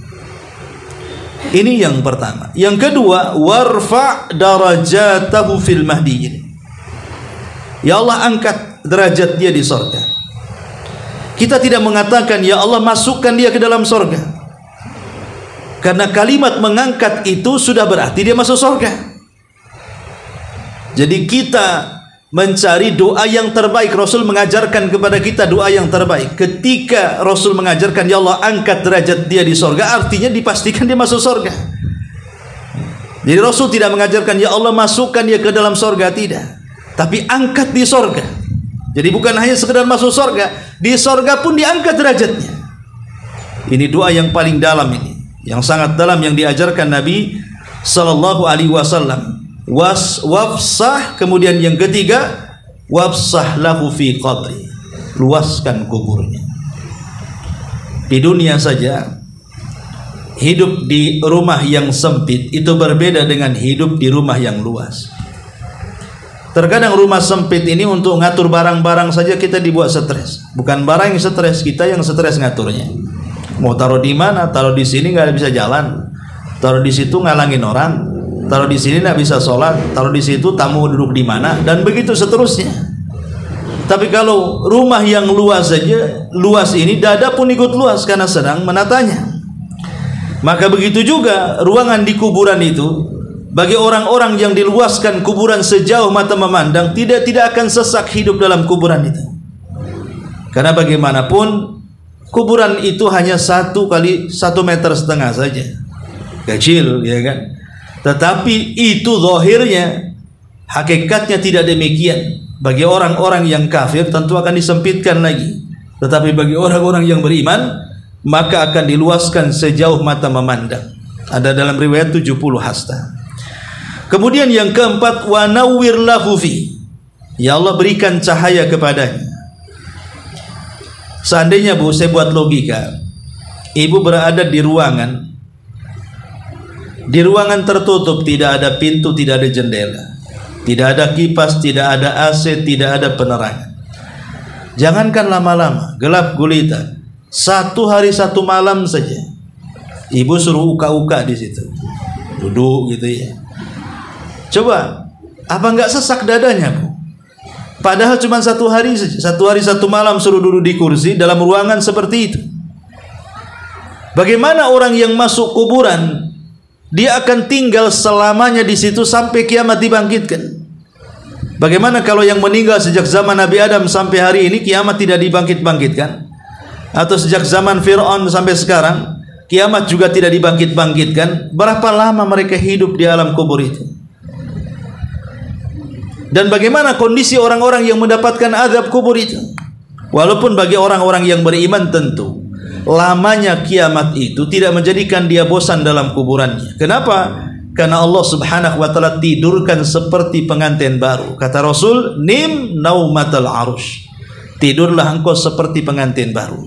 Ini yang pertama. Yang kedua, warfa' darajatahu fil mahdiyin. Ya Allah angkat derajat dia di sorga. Kita tidak mengatakan ya Allah masukkan dia ke dalam sorga, karena kalimat mengangkat itu sudah berarti dia masuk sorga. Jadi kita mencari doa yang terbaik. Rasul mengajarkan kepada kita doa yang terbaik. Ketika Rasul mengajarkan ya Allah angkat derajat dia di sorga, artinya dipastikan dia masuk sorga. Jadi Rasul tidak mengajarkan ya Allah masukkan dia ke dalam sorga, tidak, tapi angkat di sorga. Jadi bukan hanya sekedar masuk sorga, di sorga pun diangkat derajatnya. Ini doa yang paling dalam ini, yang sangat dalam yang diajarkan Nabi Sallallahu Alaihi Wasallam. Wafsah, kemudian yang ketiga wafsah lahu fi qabri, luaskan kuburnya. Di dunia saja hidup di rumah yang sempit itu berbeda dengan hidup di rumah yang luas. Terkadang rumah sempit ini untuk ngatur barang-barang saja kita dibuat stres. Bukan barang yang stres, kita yang stres ngaturnya. Mau taruh di mana? Taruh di sini nggak bisa jalan. Taruh di situ ngalangin orang. Taruh di sini nggak bisa sholat, taruh di situ tamu duduk di mana, dan begitu seterusnya. Tapi kalau rumah yang luas saja, luas ini dada pun ikut luas karena sedang menatanya. Maka begitu juga ruangan di kuburan itu, bagi orang-orang yang diluaskan kuburan sejauh mata memandang, tidak akan sesak hidup dalam kuburan itu. Karena bagaimanapun kuburan itu hanya 1 kali 1,5 meter saja, kecil, ya kan? Tetapi itu zahirnya, hakikatnya tidak demikian. Bagi orang-orang yang kafir tentu akan disempitkan lagi, tetapi bagi orang-orang yang beriman maka akan diluaskan sejauh mata memandang. Ada dalam riwayat 70 hasta. Kemudian yang keempat, wa nawwir lahu fi, ya Allah berikan cahaya kepadanya. Seandainya Bu, saya buat logika, ibu berada di ruangan, tertutup, tidak ada pintu, tidak ada jendela, tidak ada kipas, tidak ada AC, tidak ada penerangan. Jangankan lama-lama, gelap gulita, 1 hari 1 malam saja, ibu suruh uka-uka di situ, duduk gitu ya. Coba, apa nggak sesak dadanya Bu? Padahal cuma 1 hari saja, 1 hari 1 malam suruh duduk di kursi dalam ruangan seperti itu. Bagaimana orang yang masuk kuburan, dia akan tinggal selamanya di situ sampai kiamat dibangkitkan. Bagaimana kalau yang meninggal sejak zaman Nabi Adam sampai hari ini kiamat tidak dibangkit-bangkitkan? Atau sejak zaman Fir'aun sampai sekarang kiamat juga tidak dibangkit-bangkitkan? Berapa lama mereka hidup di alam kubur itu? Dan bagaimana kondisi orang-orang yang mendapatkan azab kubur itu? Walaupun bagi orang-orang yang beriman tentu lamanya kiamat itu tidak menjadikan dia bosan dalam kuburannya. Kenapa? Karena Allah Subhanahu wa taala tidurkan seperti pengantin baru. Kata Rasul, nim naumatal arush, tidurlah engkau seperti pengantin baru.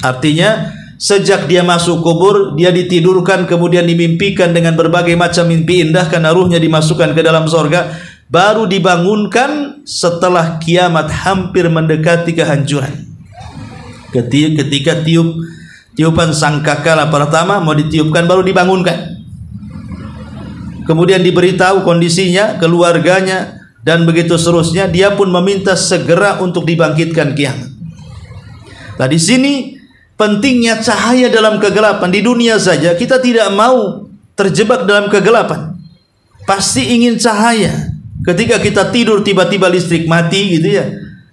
Artinya sejak dia masuk kubur, dia ditidurkan, kemudian dimimpikan dengan berbagai macam mimpi indah karena ruhnya dimasukkan ke dalam sorga. baru dibangunkan setelah kiamat hampir mendekati kehancuran. Ketika tiupan sangkakala pertama mau ditiupkan baru dibangunkan. Kemudian diberitahu kondisinya, keluarganya, dan begitu seterusnya. Dia pun meminta segera untuk dibangkitkan kiamat. Nah, di sini pentingnya cahaya dalam kegelapan. Di dunia saja kita tidak mau terjebak dalam kegelapan. Pasti ingin cahaya. Ketika kita tidur tiba-tiba listrik mati gitu ya,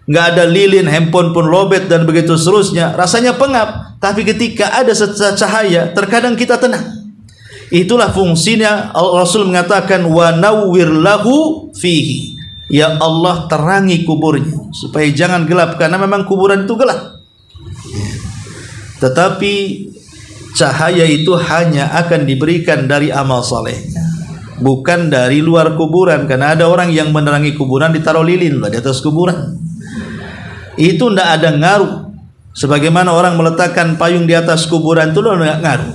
nggak ada lilin, handphone pun lobet dan begitu seterusnya, rasanya pengap. Tapi ketika ada cahaya, terkadang kita tenang. Itulah fungsinya Rasul mengatakan wa nawwir lahu fihi. Ya Allah, terangi kuburnya supaya jangan gelap, karena memang kuburan itu gelap. Tetapi cahaya itu hanya akan diberikan dari amal solehnya, bukan dari luar kuburan. Karena ada orang yang menerangi kuburan ditaruh lilin di atas kuburan. Itu tidak ada ngaruh. Sebagaimana orang meletakkan payung di atas kuburan itu tidak ngaruh.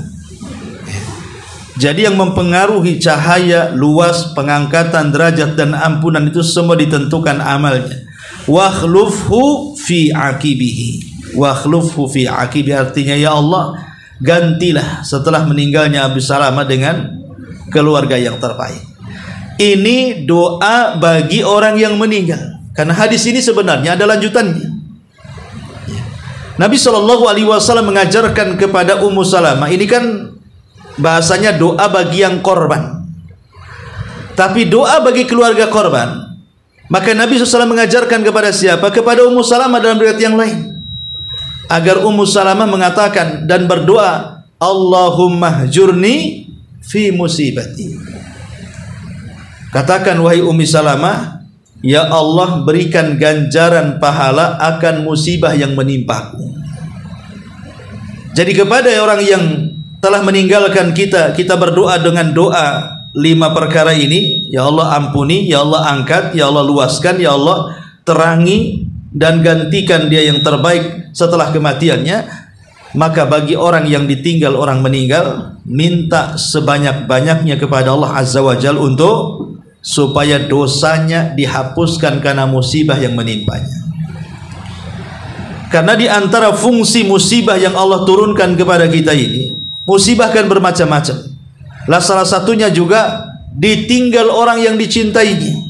Jadi yang mempengaruhi cahaya, luas, pengangkatan derajat dan ampunan itu semua ditentukan amalnya. Wakhlufhu fi aqibihi. Wakhlufhu fi aqibihi artinya ya Allah, gantilah setelah meninggalnya Abu Salamah dengan keluarga yang terbaik. Ini doa bagi orang yang meninggal. Karena hadis ini sebenarnya ada lanjutannya. Nabi SAW mengajarkan kepada Ummu Salamah, ini kan bahasanya doa bagi yang korban, tapi doa bagi keluarga korban. Maka Nabi SAW mengajarkan kepada siapa? Kepada Ummu Salamah dalam riwayat yang lain, agar Ummu Salamah mengatakan dan berdoa, Allahumma hjurni fi musibati. Katakan wahai Ummu Salamah, ya Allah, berikan ganjaran pahala akan musibah yang menimpaku. Jadi kepada orang yang telah meninggalkan kita, kita berdoa dengan doa 5 perkara ini. Ya Allah ampuni, ya Allah angkat, ya Allah luaskan, ya Allah terangi dan gantikan dia yang terbaik setelah kematiannya. Maka bagi orang yang ditinggal orang meninggal, minta sebanyak-banyaknya kepada Allah Azza wa Jalla untuk supaya dosanya dihapuskan karena musibah yang menimpanya. Karena di antara fungsi musibah yang Allah turunkan kepada kita ini, musibah kan bermacam-macam. Lah salah satunya juga ditinggal orang yang dicintainya.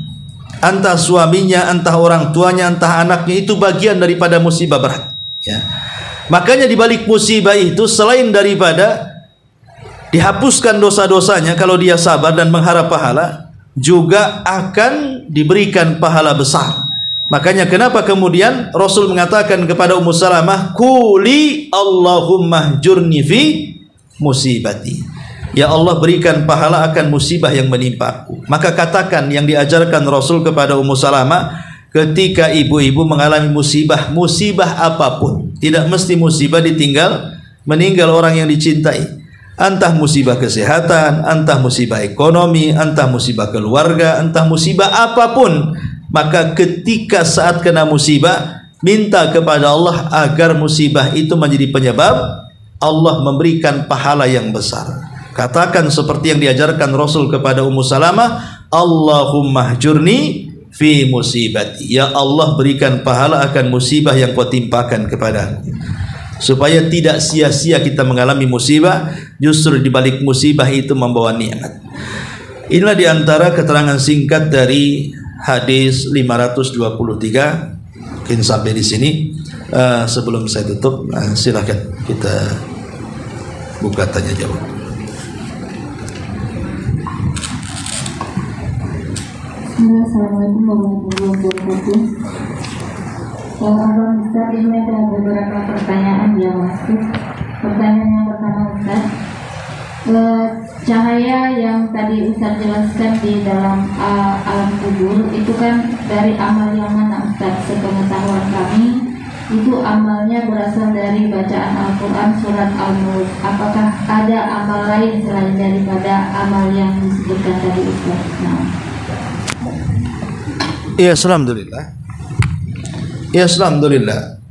Entah suaminya, entah orang tuanya, entah anaknya, itu bagian daripada musibah berat. Ya. Makanya di balik musibah itu, selain daripada dihapuskan dosa-dosanya kalau dia sabar dan mengharap pahala, juga akan diberikan pahala besar. Makanya kenapa kemudian Rasul mengatakan kepada Ummu Salamah, Quli Allahumma hjurni fi musibati. Ya Allah, berikan pahala akan musibah yang menimpaku. Maka katakan yang diajarkan Rasul kepada Ummu Salamah ketika ibu-ibu mengalami musibah, musibah apapun, tidak mesti musibah meninggal orang yang dicintai. Entah musibah kesehatan, entah musibah ekonomi, entah musibah keluarga, entah musibah apapun. Maka ketika saat kena musibah, minta kepada Allah agar musibah itu menjadi penyebab Allah memberikan pahala yang besar. Katakan seperti yang diajarkan Rasul kepada Ummu Salamah, Allahumma hjurni fi musibati. Ya Allah, berikan pahala akan musibah yang kau timpakan kepadaku. Supaya tidak sia-sia kita mengalami musibah, justru di balik musibah itu membawa nikmat. Inilah diantara keterangan singkat dari hadis 523. Mungkin sampai di sini. Sebelum saya tutup, silakan kita buka tanya jawab. Assalamualaikum warahmatullahi wabarakatuh. Abang Ustaz, ini ada beberapa pertanyaan yang masuk. Pertanyaan yang pertama, Ustaz, cahaya yang tadi Ustaz jelaskan di dalam alam kubur itu kan dari amal yang mana, Ustaz? Sepengetahuan kami itu amalnya berasal dari bacaan Al-Quran surat Al-Mulk. Apakah ada amal lain selain daripada amal yang disebutkan tadi, Ustaz? Ya, alhamdulillah. Ya, alhamdulillah.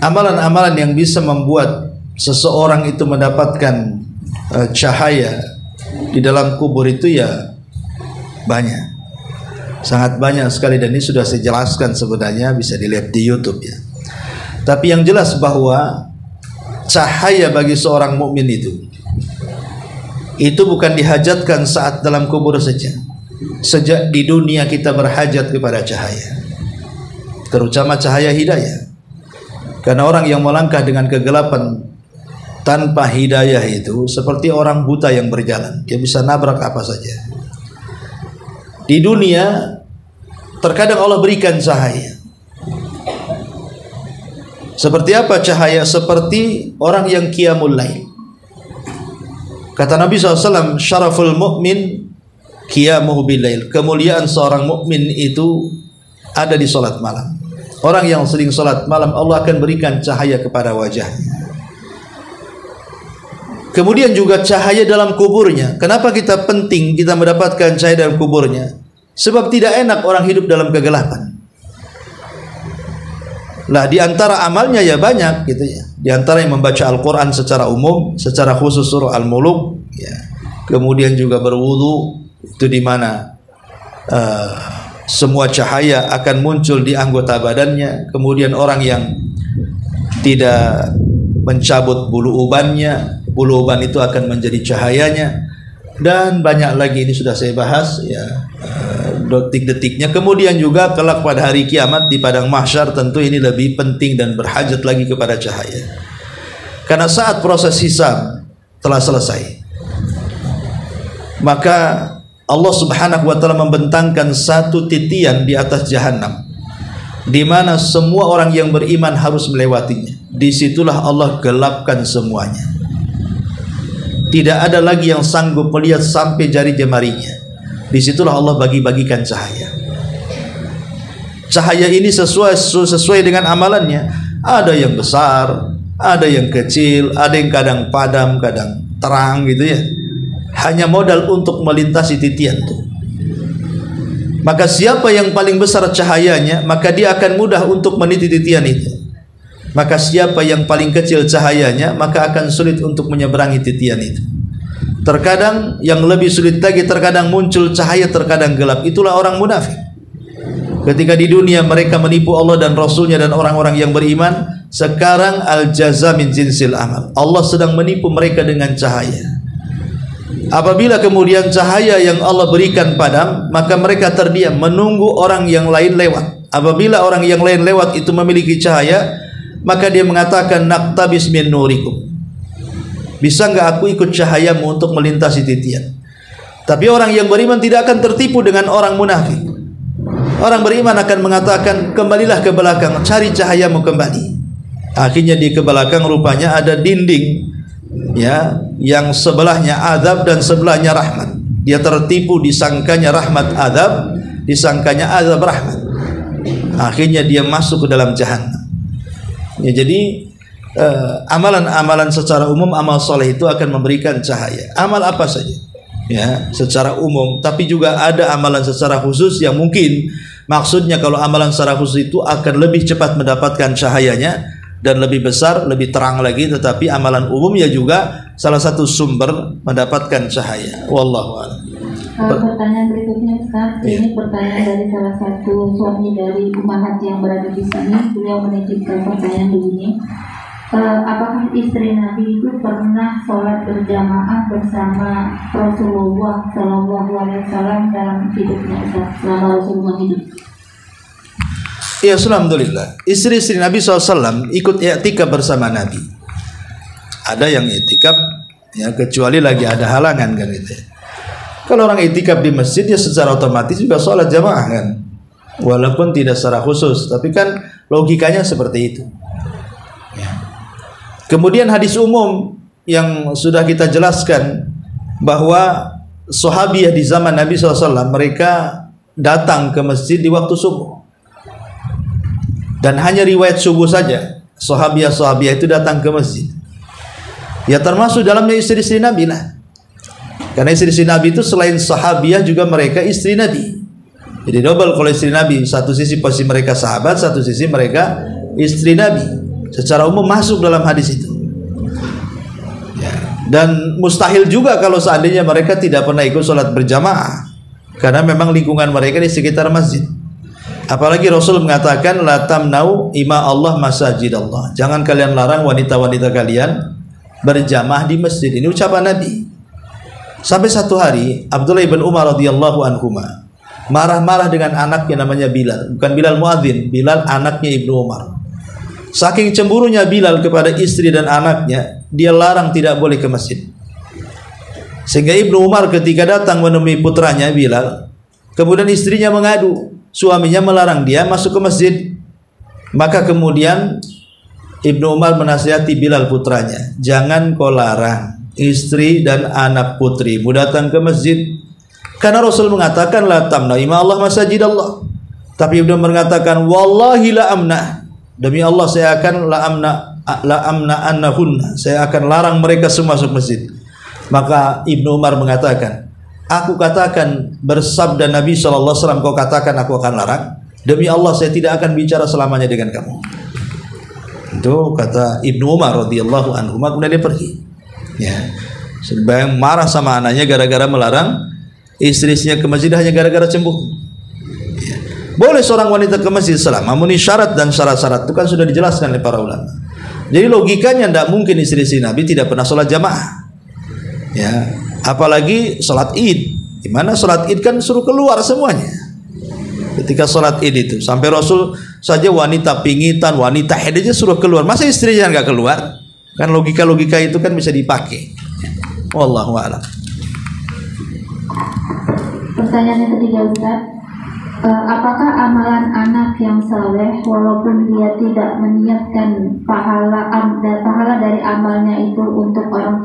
Amalan-amalan yang bisa membuat seseorang itu mendapatkan cahaya di dalam kubur itu ya banyak. Sangat banyak sekali, dan ini sudah saya jelaskan sebenarnya, bisa dilihat di YouTube ya. Tapi yang jelas bahwa cahaya bagi seorang mukmin itu bukan dihajatkan saat dalam kubur saja. Sejak di dunia kita berhajat kepada cahaya, terutama cahaya hidayah. Karena orang yang melangkah dengan kegelapan tanpa hidayah itu seperti orang buta yang berjalan, dia bisa nabrak apa saja. Di dunia terkadang Allah berikan cahaya. Seperti apa cahaya? Seperti orang yang qiyamul lail. Kata Nabi SAW, syaraful mu'min qiyamuhu bil lail. Kemuliaan seorang mukmin itu ada di salat malam. Orang yang sering salat malam, Allah akan berikan cahaya kepada wajahnya. Kemudian juga cahaya dalam kuburnya. Kenapa kita penting kita mendapatkan cahaya dalam kuburnya? Sebab tidak enak orang hidup dalam kegelapan. Lah di antara amalnya ya banyak gitu ya. Di antara yang membaca Al-Qur'an secara umum, secara khusus surah Al-Muluk ya. Kemudian juga berwudu, itu di mana semua cahaya akan muncul di anggota badannya. Kemudian orang yang tidak mencabut bulu ubannya, bulu uban itu akan menjadi cahayanya, dan banyak lagi, ini sudah saya bahas ya, detik-detiknya. Kemudian juga kelak pada hari kiamat di padang mahsyar, tentu ini lebih penting dan berhajat lagi kepada cahaya. Karena saat proses hisab telah selesai, maka Allah Subhanahu wa taala membentangkan satu titian di atas jahanam, di mana semua orang yang beriman harus melewatinya. Disitulah Allah gelapkan semuanya. Tidak ada lagi yang sanggup melihat sampai jari jemarinya. Disitulah Allah bagi-bagikan cahaya. Cahaya ini sesuai dengan amalannya. Ada yang besar, ada yang kecil, ada yang kadang padam, kadang terang gitu ya. Hanya modal untuk melintasi titian itu. Maka siapa yang paling besar cahayanya, maka dia akan mudah untuk meniti titian itu. Maka siapa yang paling kecil cahayanya, maka akan sulit untuk menyeberangi titian itu. Terkadang yang lebih sulit lagi, terkadang muncul cahaya, terkadang gelap. Itulah orang munafik. Ketika di dunia mereka menipu Allah dan Rasulnya dan orang-orang yang beriman, sekarang al-jaza min jinsil amal. Allah sedang menipu mereka dengan cahaya. Apabila kemudian cahaya yang Allah berikan padam, maka mereka terdiam menunggu orang yang lain lewat. Apabila orang yang lain lewat itu memiliki cahaya, maka dia mengatakan naqtabis min nurikum. Bisa enggak aku ikut cahayamu untuk melintasi titian? Tapi orang yang beriman tidak akan tertipu dengan orang munafik. Orang beriman akan mengatakan, kembalilah ke belakang, cari cahayamu kembali. Akhirnya di ke belakang rupanya ada dinding ya, yang sebelahnya azab dan sebelahnya rahmat. Dia tertipu, disangkanya rahmat azab, disangkanya azab rahmat. Akhirnya dia masuk ke dalam jahanam. Ya, jadi amalan-amalan secara umum, amal soleh itu akan memberikan cahaya. Amal apa saja ya, secara umum. Tapi juga ada amalan secara khusus yang mungkin maksudnya kalau amalan secara khusus itu akan lebih cepat mendapatkan cahayanya dan lebih besar, lebih terang lagi. Tetapi amalan umum ya juga salah satu sumber mendapatkan cahaya. Wallahu a'lam. Pertanyaan berikutnya Ustaz, ini pertanyaan dari salah satu suami dari Umahat yang berada di sini. Beliau menitipkan pertanyaan begini, apakah istri Nabi itu pernah sholat berjamaah bersama Rasulullah SAW dalam hidupnya Ustaz, selama Rasulullah hidup? Ya, alhamdulillah. Istri-istri Nabi SAW ikut i'tikaf bersama Nabi. Ada yang i'tikaf ya, kecuali lagi ada halangan kan itu. Kalau orang i'tikaf di masjid ya secara otomatis juga sholat jamaah kan, walaupun tidak secara khusus. Tapi kan logikanya seperti itu ya. Kemudian hadis umum yang sudah kita jelaskan bahwa sahabiah di zaman Nabi SAW mereka datang ke masjid di waktu subuh. Dan hanya riwayat subuh saja sahabiah itu datang ke masjid. Ya termasuk dalamnya istri-istri Nabi lah. Karena istri-istri Nabi itu selain sahabiah juga mereka istri Nabi. Jadi double kalau istri Nabi. Satu sisi posisi mereka sahabat, satu sisi mereka istri Nabi. Secara umum masuk dalam hadis itu ya. Dan mustahil juga kalau seandainya mereka tidak pernah ikut sholat berjamaah. karena memang lingkungan mereka di sekitar masjid. Apalagi Rasul mengatakan la tamnau ima Allah masajid Allah. Jangan kalian larang wanita-wanita kalian berjamaah di masjid. Ini ucapan Nabi. Sampai satu hari Abdullah bin Umar radhiyallahu anhuma marah-marah dengan anaknya namanya Bilal. Bukan Bilal muadzin, Bilal anaknya Ibnu Umar. Saking cemburunya Bilal kepada istri dan anaknya, dia larang tidak boleh ke masjid. Sehingga Ibnu Umar ketika datang menemui putranya Bilal, kemudian istrinya mengadu, suaminya melarang dia masuk ke masjid. Maka kemudian Ibnu Umar menasihati Bilal putranya, jangan kau larang istri dan anak putrimu datang ke masjid, karena Rasul mengatakan la tamna ima Allah masajid Allah. Tapi Ibnu Umar mengatakan wallahi la amna, demi Allah saya akan la amna annahunna, saya akan larang mereka semua masuk masjid. Maka Ibnu Umar mengatakan, aku katakan bersabda Nabi SAW, kau katakan aku akan larang, demi Allah saya tidak akan bicara selamanya dengan kamu. Itu kata Ibnu Umar radhiyallahu anhu. Kemudian dia pergi. Ya, sedang marah sama anaknya gara-gara melarang istrinya ke masjid hanya gara-gara cemburu. Ya. Boleh seorang wanita ke masjid selama memenuhi syarat, dan syarat-syarat itu kan sudah dijelaskan oleh para ulama. Jadi logikanya tidak mungkin istri Nabi tidak pernah sholat jamaah. Ya, apalagi sholat id, dimana sholat id kan suruh keluar semuanya. Ketika sholat id itu sampai Rasul saja wanita pingitan, wanita haid aja suruh keluar, masa istrinya nggak keluar? Kan logika-logika itu kan bisa dipakai. Wallahu a'lam. Pertanyaan yang ketiga, Ustaz, apakah amalan anak yang saleh walaupun dia tidak meniatkan pahala dari amalnya itu untuk orang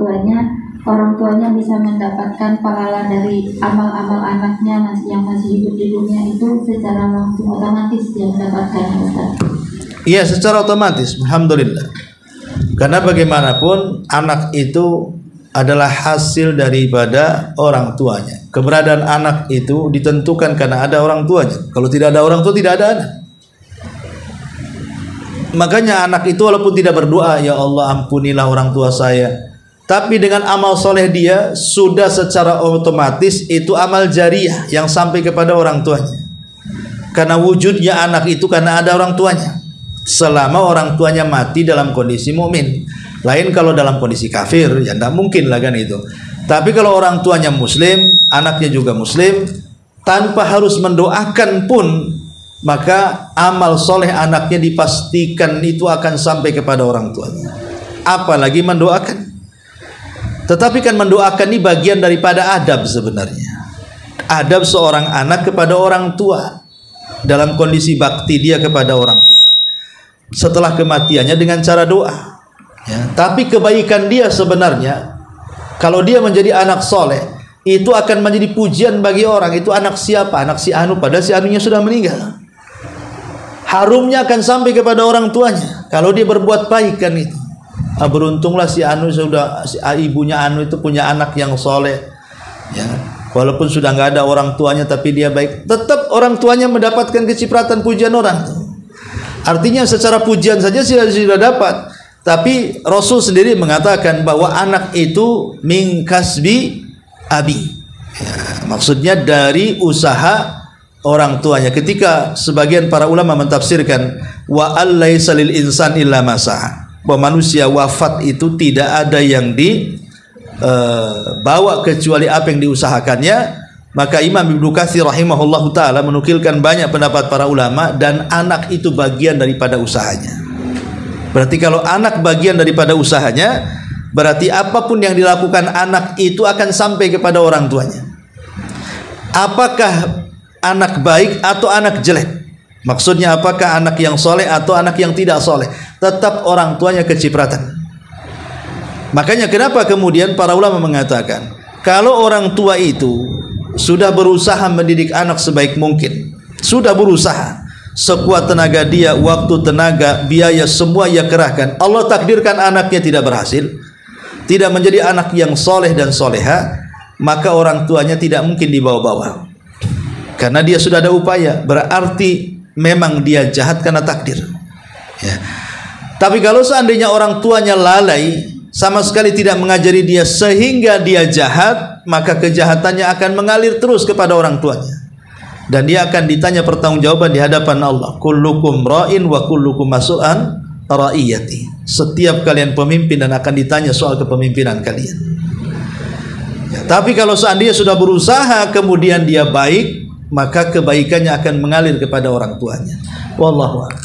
tuanya bisa mendapatkan pahala dari amal-amal anaknya yang masih hidup di dunia itu secara langsung otomatis dia mendapatkan, Ustaz? Iya, secara otomatis, alhamdulillah. Karena bagaimanapun anak itu adalah hasil daripada orang tuanya. Keberadaan anak itu ditentukan karena ada orang tuanya. Kalau tidak ada orang tua, tidak ada anak. Makanya anak itu walaupun tidak berdoa, ya Allah ampunilah orang tua saya, tapi dengan amal soleh dia sudah secara otomatis itu amal jariah yang sampai kepada orang tuanya. Karena wujudnya anak itu karena ada orang tuanya. Selama orang tuanya mati dalam kondisi mukmin. Lain kalau dalam kondisi kafir, ya tidak mungkin lah kan itu. Tapi kalau orang tuanya muslim, anaknya juga muslim, tanpa harus mendoakan pun, maka amal soleh anaknya dipastikan itu akan sampai kepada orang tuanya. Apalagi mendoakan. Tetapi kan mendoakan ini bagian daripada adab sebenarnya. Adab seorang anak kepada orang tua dalam kondisi bakti dia kepada orang tua setelah kematiannya dengan cara doa. Ya, tapi kebaikan dia sebenarnya kalau dia menjadi anak soleh itu akan menjadi pujian bagi orang. Itu anak siapa? Anak si Anu, padahal si Anunya sudah meninggal. Harumnya akan sampai kepada orang tuanya kalau dia berbuat baik kan itu. Beruntunglah si Anu ibunya Anu itu punya anak yang soleh. Ya, walaupun sudah nggak ada orang tuanya tapi dia baik, tetap orang tuanya mendapatkan kecipratan pujian orang. Artinya secara pujian saja sudah dapat. Tapi Rasul sendiri mengatakan bahwa anak itu min kasbi abi. Ya, maksudnya dari usaha orang tuanya. Ketika sebagian para ulama mentafsirkan wa allaisa lil insan illa ma sa'a, bahwa manusia wafat itu tidak ada yang dibawa kecuali apa yang diusahakannya, maka Imam Ibnu Katsir rahimahullahu taala menukilkan banyak pendapat para ulama, dan anak itu bagian daripada usahanya. Berarti kalau anak bagian daripada usahanya, berarti apapun yang dilakukan anak itu akan sampai kepada orang tuanya. Apakah anak baik atau anak jelek? Maksudnya apakah anak yang soleh atau anak yang tidak soleh, tetap orang tuanya kecipratan. Makanya kenapa kemudian para ulama mengatakan kalau orang tua itu sudah berusaha mendidik anak sebaik mungkin, sudah berusaha sekuat tenaga dia, waktu, tenaga, biaya semua ia kerahkan, Allah takdirkan anaknya tidak berhasil, tidak menjadi anak yang soleh dan soleha, maka orang tuanya tidak mungkin dibawa-bawa. Karena dia sudah ada upaya, berarti memang dia jahat karena takdir. Ya. Tapi kalau seandainya orang tuanya lalai, sama sekali tidak mengajari dia sehingga dia jahat, maka kejahatannya akan mengalir terus kepada orang tuanya. Dan dia akan ditanya pertanggungjawaban di hadapan Allah. Kullukum ra'in wa kullukum mas'ulun ra'iyati. Setiap kalian pemimpin dan akan ditanya soal kepemimpinan kalian. Ya, tapi kalau seandainya sudah berusaha kemudian dia baik, maka kebaikannya akan mengalir kepada orang tuanya. Wallahu a'lam.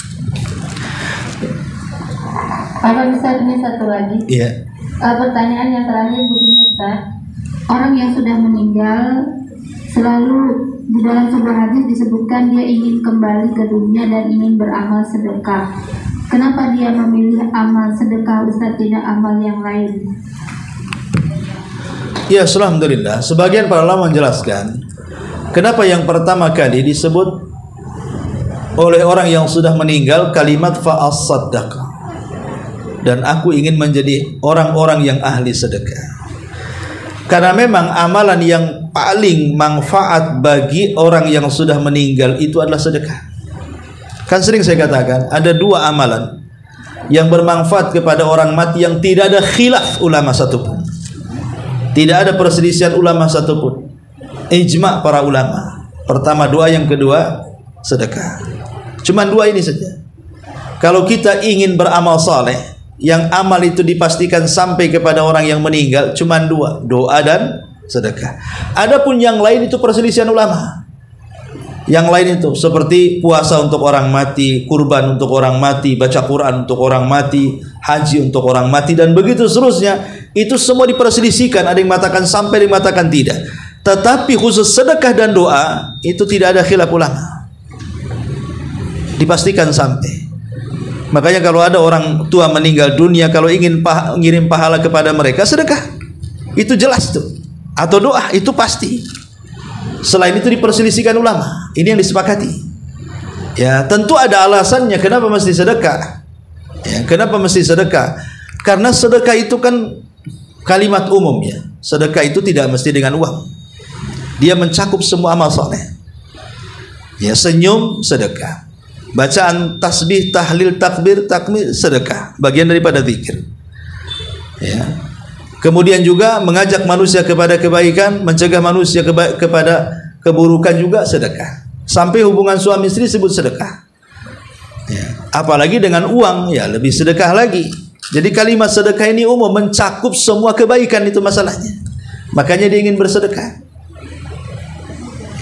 Apa Ustaz, ini satu lagi? Iya. Pertanyaan yang terakhir begini Ustaz. Orang yang sudah meninggal selalu di dalam sebuah hadis disebutkan dia ingin kembali ke dunia dan ingin beramal sedekah. Kenapa dia memilih amal sedekah Ustaz, tidak amal yang lain? Ya, alhamdulillah. Sebagian para ulama menjelaskan kenapa yang pertama kali disebut oleh orang yang sudah meninggal kalimat fa'as-saddaqah, dan aku ingin menjadi orang-orang yang ahli sedekah. Karena memang amalan yang paling manfaat bagi orang yang sudah meninggal itu adalah sedekah. Kan sering saya katakan ada dua amalan yang bermanfaat kepada orang mati yang tidak ada khilaf ulama satupun, tidak ada perselisihan ulama satupun, ijma' para ulama. Pertama doa, yang kedua sedekah. Cuman dua ini saja. Kalau kita ingin beramal saleh yang amal itu dipastikan sampai kepada orang yang meninggal, cuman dua, doa dan sedekah. Adapun yang lain itu perselisihan ulama. Yang lain itu seperti puasa untuk orang mati, kurban untuk orang mati, baca Quran untuk orang mati, haji untuk orang mati, dan begitu seterusnya. Itu semua diperselisihkan. Ada yang mengatakan sampai, ada yang mengatakan tidak. Tetapi khusus sedekah dan doa itu tidak ada khilaf ulama, dipastikan sampai. Makanya kalau ada orang tua meninggal dunia, kalau ingin ngirim pahala kepada mereka, sedekah. Itu jelas tuh. Atau doa, itu pasti. Selain itu diperselisihkan ulama. Ini yang disepakati. Ya, tentu ada alasannya kenapa mesti sedekah. Ya, kenapa mesti sedekah? Karena sedekah itu kan kalimat umum ya. Sedekah itu tidak mesti dengan uang. Dia mencakup semua amal soleh. Ya, senyum sedekah. Bacaan tasbih, tahlil, takbir, takmir sedekah, bagian daripada zikir. Ya. Kemudian juga mengajak manusia kepada kebaikan, mencegah manusia kepada keburukan juga sedekah. Sampai hubungan suami istri disebut sedekah. Ya. Apalagi dengan uang, ya lebih sedekah lagi. Jadi kalimat sedekah ini umum, mencakup semua kebaikan, itu masalahnya. Makanya dia ingin bersedekah.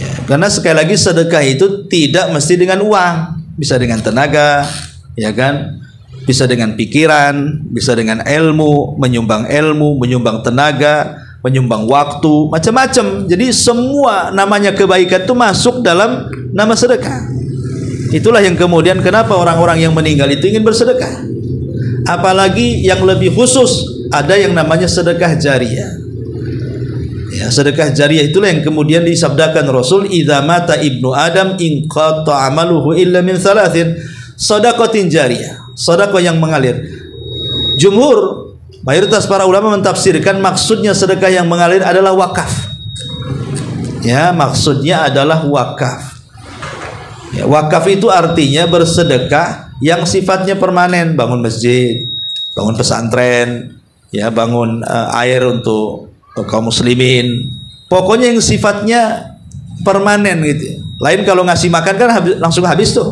Ya. Karena sekali lagi sedekah itu tidak mesti dengan uang. Bisa dengan tenaga, ya kan? Bisa dengan pikiran, bisa dengan ilmu, menyumbang tenaga, menyumbang waktu, macam-macam. Jadi semua namanya kebaikan itu masuk dalam nama sedekah. Itulah yang kemudian kenapa orang-orang yang meninggal itu ingin bersedekah. Apalagi yang lebih khusus, ada yang namanya sedekah jariyah. Ya, sedekah jariyah itulah yang kemudian disabdakan Rasul, idza mata ibnu Adam inqata amaluhu illa min thalathin, shadaqatin jariyah. Sedekah yang mengalir. Jumhur, mayoritas para ulama mentafsirkan maksudnya sedekah yang mengalir adalah wakaf. Ya, maksudnya adalah wakaf. Ya, wakaf itu artinya bersedekah yang sifatnya permanen, bangun masjid, bangun pesantren, ya, bangun air untuk kaum muslimin. Pokoknya yang sifatnya permanen gitu. Lain kalau ngasih makan kan langsung habis tuh.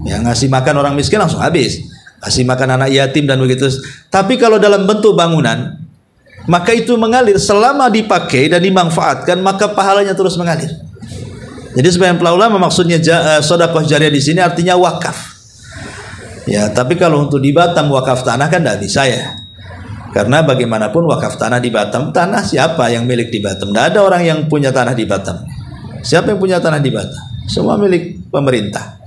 Ya, ngasih makan orang miskin langsung habis. Kasih makan anak yatim dan begitu. Tapi kalau dalam bentuk bangunan, maka itu mengalir selama dipakai dan dimanfaatkan, maka pahalanya terus mengalir. Jadi sebagian para ulama maksudnya sedekah jariyah di sini artinya wakaf. Ya, tapi kalau untuk di Batam wakaf tanah kan tidak bisa ya. Karena bagaimanapun wakaf tanah di Batam, tanah siapa yang milik di Batam? Tidak ada orang yang punya tanah di Batam. Siapa yang punya tanah di Batam? Semua milik pemerintah.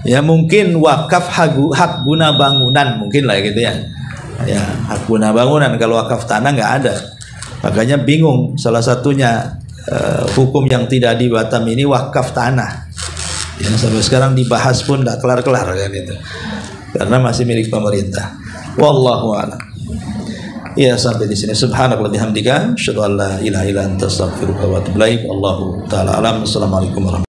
Ya, mungkin wakaf hak guna bangunan, mungkin lah gitu ya. Ya, hak guna bangunan. Kalau wakaf tanah nggak ada. Makanya bingung. Salah satunya hukum yang tidak di Batam ini wakaf tanah. Ya, sampai sekarang dibahas pun tidak kelar-kelar kan itu. Karena masih milik pemerintah. Wallahu a'lam. Ya, sampai di sini. Subhanallah bihamdika, asyhadu an la ilaha illa anta, astaghfiruka wa atubu ilaik. Allahu taala alam. Assalamualaikum warahmatullahi wabarakatuh.